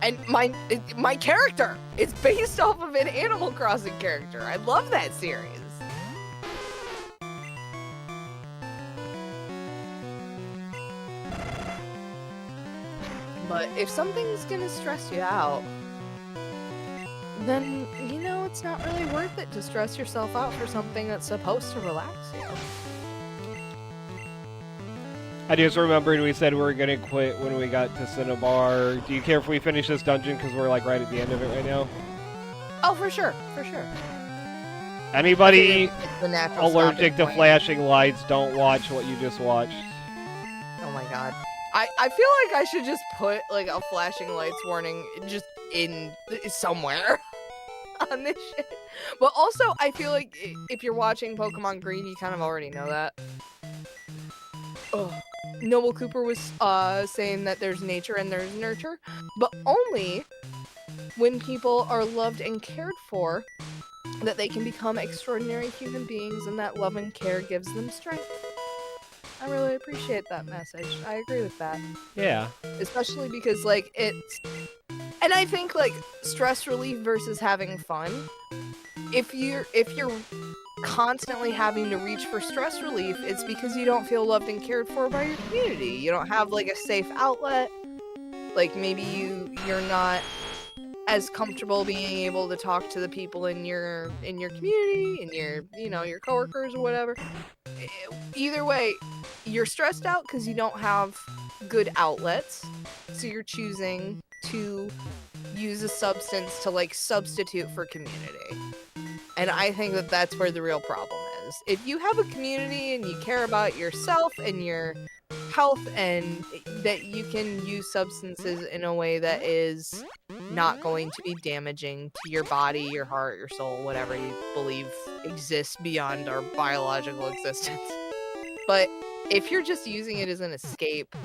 A: And my character is based off of an Animal Crossing character. I love that series. But if something's gonna stress you out, then, it's not really worth it to stress yourself out for something that's supposed to relax you.
B: I just remembered we said we were gonna quit when we got to Cinnabar. Do you care if we finish this dungeon, because we're like right at the end of it right now?
A: Oh, for sure.
B: Anybody
A: natural
B: allergic to
A: point.
B: flashing lights, don't watch what you just watched.
A: Oh my god. I feel like I should just put like a flashing lights warning just in somewhere on this shit. But also, I feel like if you're watching Pokemon Green, you kind of already know that. Ugh. Noble Cooper was saying that there's nature and there's nurture, but only when people are loved and cared for that they can become extraordinary human beings, and that love and care gives them strength. I really appreciate that message. I agree with that.
B: Yeah.
A: Especially because, like, it's... And I think, like, stress relief versus having fun, if you're constantly having to reach for stress relief, it's because you don't feel loved and cared for by your community. You don't have, like, a safe outlet. Like, maybe you're not as comfortable being able to talk to the people in your community, in your coworkers or whatever. Either way, you're stressed out because you don't have good outlets, so you're choosing to use a substance to like substitute for community. And I think that that's where the real problem is. If you have a community and you care about yourself and your health and that you can use substances in a way that is not going to be damaging to your body, your heart, your soul, whatever you believe exists beyond our biological existence. But if you're just using it as an escape,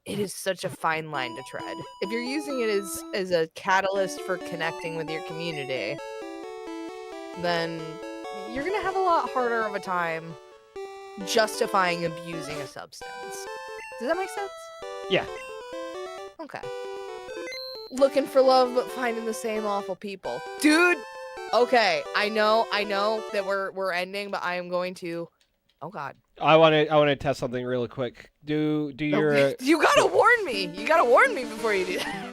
A: it is such a fine line to tread. If you're using it as a catalyst for connecting with your community, then you're gonna have a lot harder of a time justifying abusing a substance. Does that make sense?
B: Yeah.
A: Okay. Looking for love but finding the same awful people. Dude! Okay, I know that we're ending, but I am going to... Oh god.
B: I want to test something really quick. Do your
A: You gotta warn me! You gotta warn me before you do that.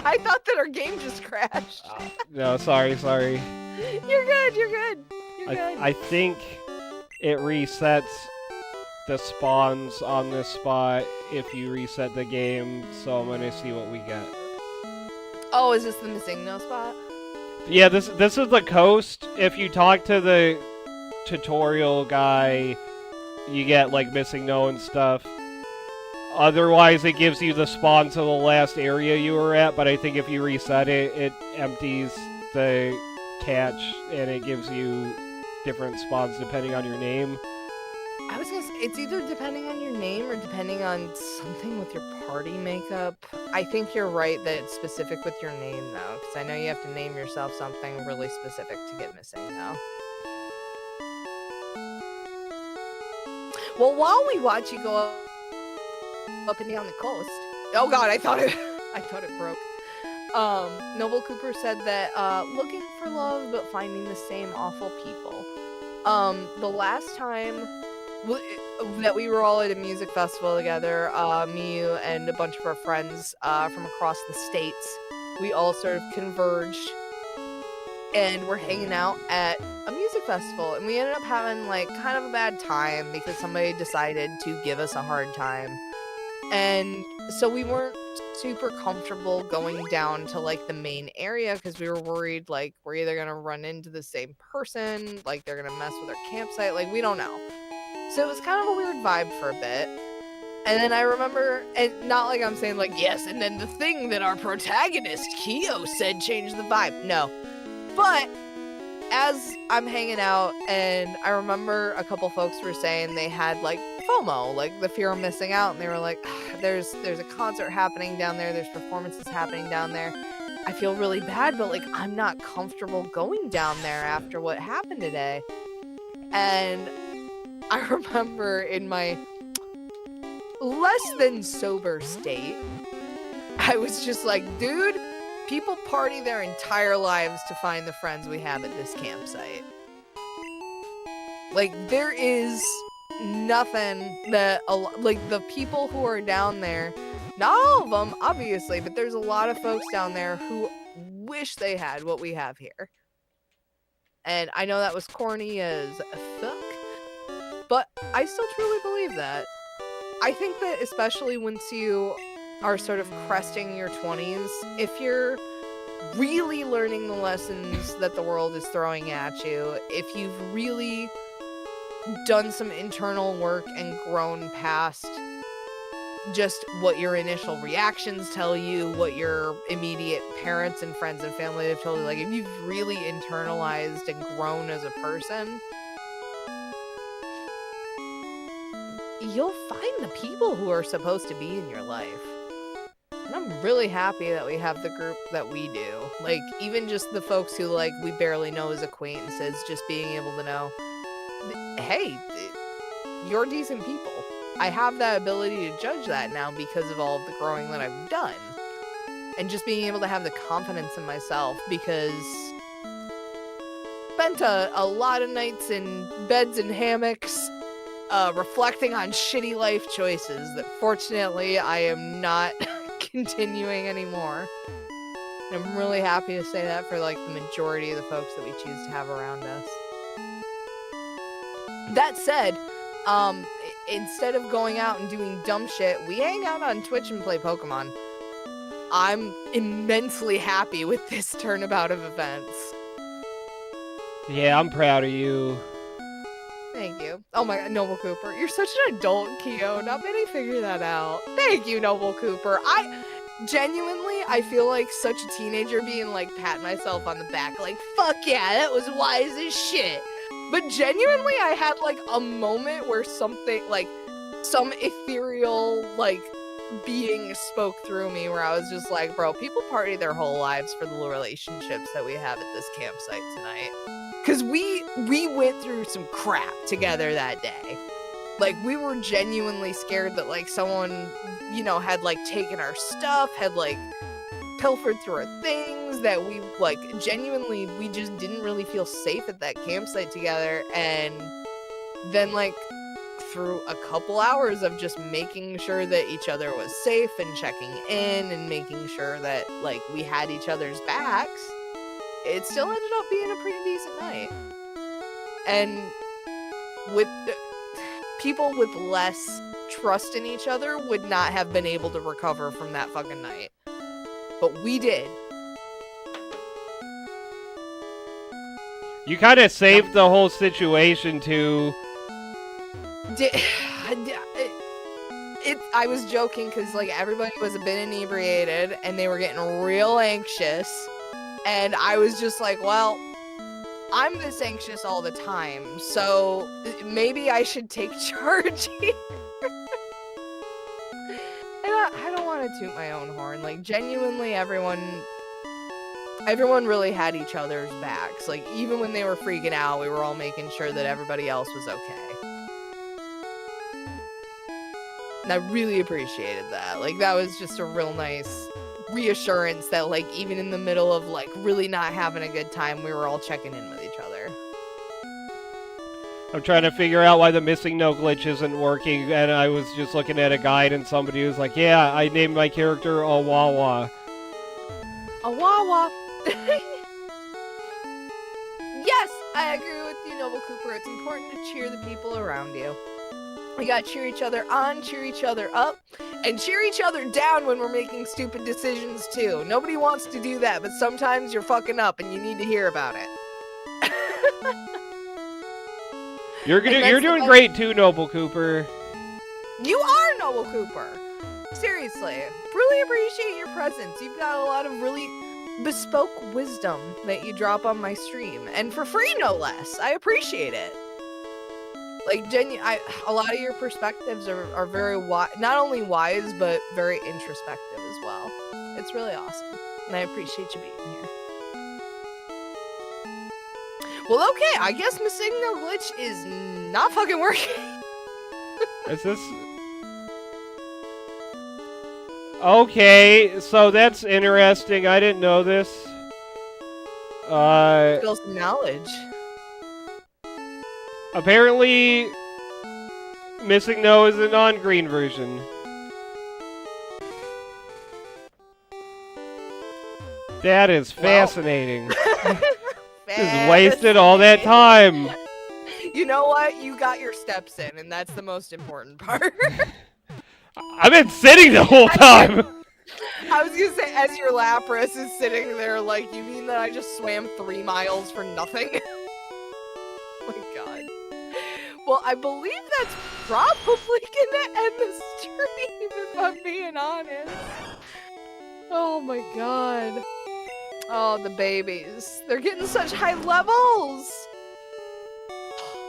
A: I thought that our game just crashed.
B: No, sorry.
A: You're good.
B: I think it resets the spawns on this spot if you reset the game, so I'm gonna see what we get.
A: Oh, is this the missing no spot?
B: Yeah, this is the coast. If you talk to the tutorial guy, you get like missing no and stuff. Otherwise, it gives you the spawn to the last area you were at, but I think if you reset it, it empties the catch and it gives you different spawns depending on your name.
A: I was gonna say, it's either depending on your name or depending on something with your party makeup. I think you're right that it's specific with your name, though, because I know you have to name yourself something really specific to get missing now. Well, while we watch you go up and down the coast... Oh god, I thought it broke. Noble Cooper said that, looking for love but finding the same awful people. The last time that we were all at a music festival together, me, you, and a bunch of our friends from across the states, we all sort of converged and we're hanging out at a music festival, and we ended up having like kind of a bad time because somebody decided to give us a hard time, and so we weren't super comfortable going down to like the main area because we were worried like we're either gonna run into the same person, like they're gonna mess with our campsite, like we don't know. So it was kind of a weird vibe for a bit. And then I remember, and not like I'm saying like, yes, and then the thing that our protagonist, Kyo, said changed the vibe. No. But as I'm hanging out, and I remember a couple folks were saying they had like FOMO, like the fear of missing out, and they were like, there's a concert happening down there, there's performances happening down there. I feel really bad, but like I'm not comfortable going down there after what happened today. And I remember in my less than sober state, I was just like, dude, people party their entire lives to find the friends we have at this campsite. Like, there is nothing that, like, the people who are down there, not all of them, obviously, but there's a lot of folks down there who wish they had what we have here. And I know that was corny as fuck, but I still truly believe that. I think that especially once you are sort of cresting your 20s, if you're really learning the lessons that the world is throwing at you, if you've really done some internal work and grown past just what your initial reactions tell you, what your immediate parents and friends and family have told you, like if you've really internalized and grown as a person, you'll find the people who are supposed to be in your life. And I'm really happy that we have the group that we do. Like, even just the folks who, like, we barely know as acquaintances, just being able to know, hey, you're decent people. I have that ability to judge that now because of all of the growing that I've done. And just being able to have the confidence in myself because spent a lot of nights in beds and hammocks, reflecting on shitty life choices that fortunately I am not continuing anymore. And I'm really happy to say that for like the majority of the folks that we choose to have around us. That said, instead of going out and doing dumb shit, we hang out on Twitch and play Pokemon. I'm immensely happy with this turnabout of events.
B: Yeah, I'm proud of you.
A: Thank you. Oh my god, Noble Cooper. You're such an adult, Keo. Not many figure that out. Thank you, Noble Cooper. Genuinely, I feel like such a teenager being like, patting myself on the back, like, fuck yeah, that was wise as shit. But genuinely, I had like a moment where something, like, some ethereal, like, being spoke through me where I was just like, bro, people party their whole lives for the relationships that we have at this campsite tonight. Because we went through some crap together that day. Like, we were genuinely scared that, like, someone, you know, had, like, taken our stuff, had, like, pilfered through our things, that we, like, genuinely, we just didn't really feel safe at that campsite together. And then, like, through a couple hours of just making sure that each other was safe and checking in and making sure that, like, we had each other's backs, it still ended up being a pretty decent night. And with people with less trust in each other would not have been able to recover from that fucking night. But we did.
B: You kind of saved the whole situation too.
A: I was joking because, like, everybody was a bit inebriated and they were getting real anxious. And I was just like, well, I'm this anxious all the time, so maybe I should take charge here. And I don't want to toot my own horn. Like, genuinely, everyone really had each other's backs. Like, even when they were freaking out, we were all making sure that everybody else was okay. And I really appreciated that. Like, that was just a real nice reassurance that, like, even in the middle of, like, really not having a good time, we were all checking in with each other.
B: I'm trying to figure out why the missing no glitch isn't working, and I was just looking at a guide and somebody was like, yeah, I named my character Awawa.
A: Awawa! Yes, I agree with you, Noble Cooper. It's important to cheer the people around you. We gotta cheer each other on, cheer each other up, and cheer each other down when we're making stupid decisions, too. Nobody wants to do that, but sometimes you're fucking up and you need to hear about it.
B: You're doing great, too, Noble Cooper.
A: You are Noble Cooper! Seriously. Really appreciate your presence. You've got a lot of really bespoke wisdom that you drop on my stream. And for free, no less. I appreciate it. Like, a lot of your perspectives are very not only wise, but very introspective as well. It's really awesome. And I appreciate you being here. Well, okay, I guess missing no glitch is not fucking working.
B: Is this... Okay, so that's interesting. I didn't know this.
A: Spill some knowledge.
B: Apparently, Missing No is a non-green version. That is fascinating. Just wasted all that time.
A: You know what? You got your steps in, and that's the most important part.
B: I've been sitting the whole time.
A: I was gonna say, as your Lapras is sitting there, like, you mean that I just swam 3 miles for nothing? Oh my god. Well, I believe that's probably gonna end the stream, if I'm being honest. Oh my god. Oh, the babies. They're getting such high levels!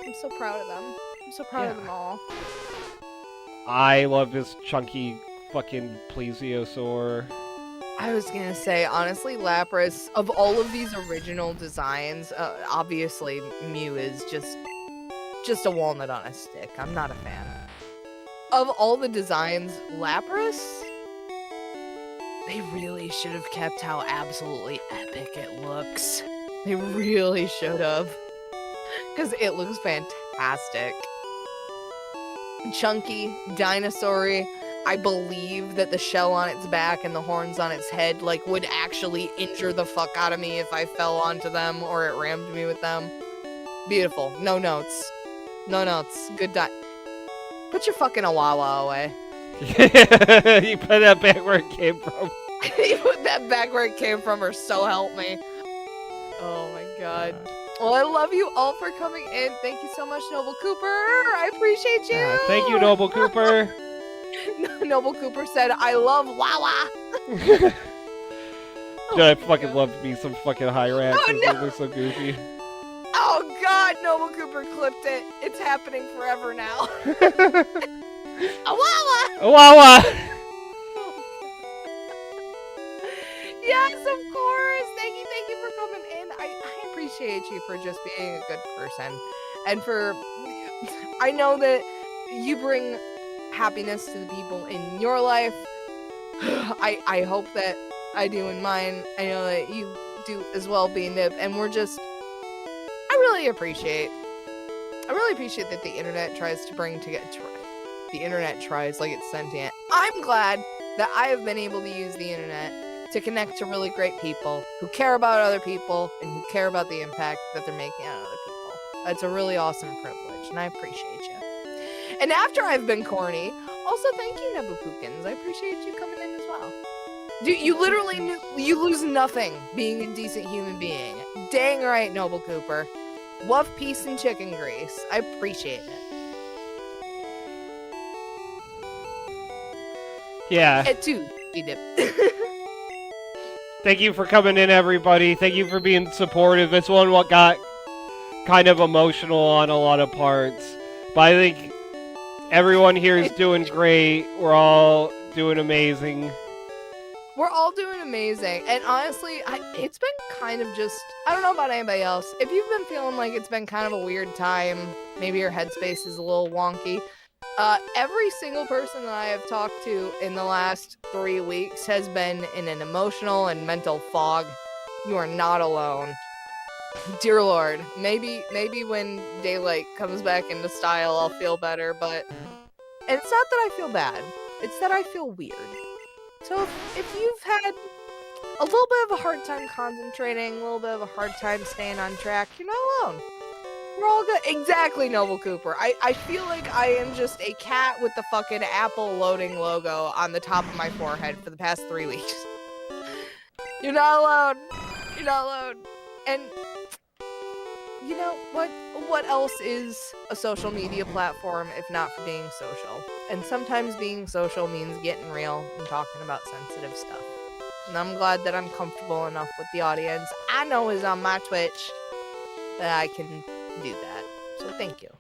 A: I'm so proud of them. I'm so proud of them all.
B: I love this chunky fucking plesiosaur.
A: I was gonna say, honestly, Lapras, of all of these original designs, obviously Mew is just a walnut on a stick. I'm not a fan. Of all the designs, Lapras, they really should have kept how absolutely epic it looks. They really should have. Because it looks fantastic. Chunky, dinosaur-y. I believe that the shell on its back and the horns on its head, like, would actually injure the fuck out of me if I fell onto them or it rammed me with them. Beautiful. No notes. No notes. Good die. Put your fucking Awawa away.
B: You put that back where it came from.
A: He put that back where it came from, or so help me. Oh my god. Well, I love you all for coming in. Thank you so much, Noble Cooper. I appreciate you.
B: Thank you, Noble Cooper.
A: Noble Cooper said, I love Wawa.
B: Dude, I fucking love me some fucking Hyraxes.
A: Oh, no.
B: They're so goofy.
A: Oh god, Noble Cooper clipped it. It's happening forever now. A Wawa.
B: Wawa!
A: Yes, of course. Thank you for coming in. I appreciate you for just being a good person. And for, I know that you bring happiness to the people in your life. I hope that I do in mine. I know that you do as well, Bean Dip. And I really appreciate that the internet tries to bring together. The internet tries like it's sentient. I'm glad that I have been able to use the internet to connect to really great people who care about other people and who care about the impact that they're making on other people. It's a really awesome privilege, and I appreciate you. And after I've been corny, also thank you, Nebupookins. I appreciate you coming in as well. Dude, you literally you lose nothing being a decent human being. Dang right, Noble Cooper. Love, peace, and chicken grease. I appreciate it.
B: Yeah.
A: It too, Dip.
B: Thank you for coming in, everybody. Thank you for being supportive. This one got kind of emotional on a lot of parts. But I think everyone here is doing great. We're all doing amazing.
A: We're all doing amazing. And honestly, it's been kind of just, I don't know about anybody else. If you've been feeling like it's been kind of a weird time, maybe your headspace is a little wonky, every single person that I have talked to in the last 3 weeks has been in an emotional and mental fog. You are not alone. Dear Lord, maybe when daylight comes back into style, I'll feel better, but it's not that I feel bad. It's that I feel weird. So if you've had a little bit of a hard time concentrating, a little bit of a hard time staying on track, you're not alone. We're all good. Exactly, Noble Cooper. I feel like I am just a cat with the fucking Apple loading logo on the top of my forehead for the past 3 weeks. You're not alone. You're not alone. And you know what else is a social media platform if not for being social? And sometimes being social means getting real and talking about sensitive stuff. And I'm glad that I'm comfortable enough with the audience I know is on my Twitch that I can do that. So thank you.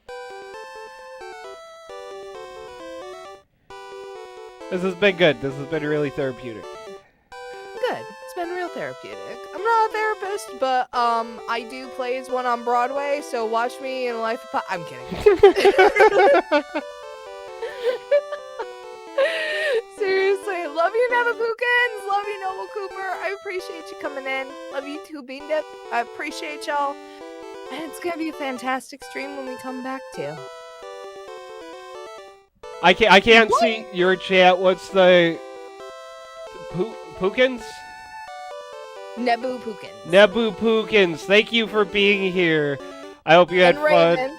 B: This has been good. This has been really therapeutic.
A: Good. It's been real therapeutic. I'm not a therapist, but I do plays one on Broadway, so watch me in Life of I'm kidding. Seriously, love you, Nebupookins. Love you, Noble Cooper. I appreciate you coming in. Love you too, Bean Dip. I appreciate y'all. And it's gonna be a fantastic stream when we come back to.
B: I can't see your chat. What's the Pookins?
A: Nebupookins.
B: Nebupookins. Thank you for being here. I hope you had
A: And
B: fun.
A: Raven.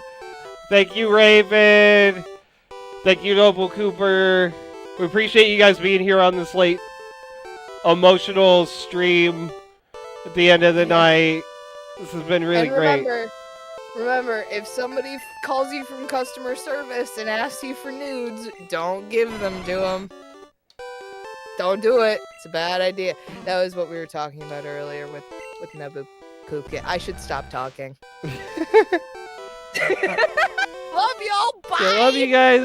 B: Thank you, Raven. Thank you, Noble Cooper. We appreciate you guys being here on this late emotional stream at the end of the night. This has been really great.
A: Remember, if somebody calls you from customer service and asks you for nudes, don't give them to them. Don't do it. It's a bad idea. That was what we were talking about earlier with Nebupookins. I should stop talking. Love y'all. Bye.
B: I love you guys.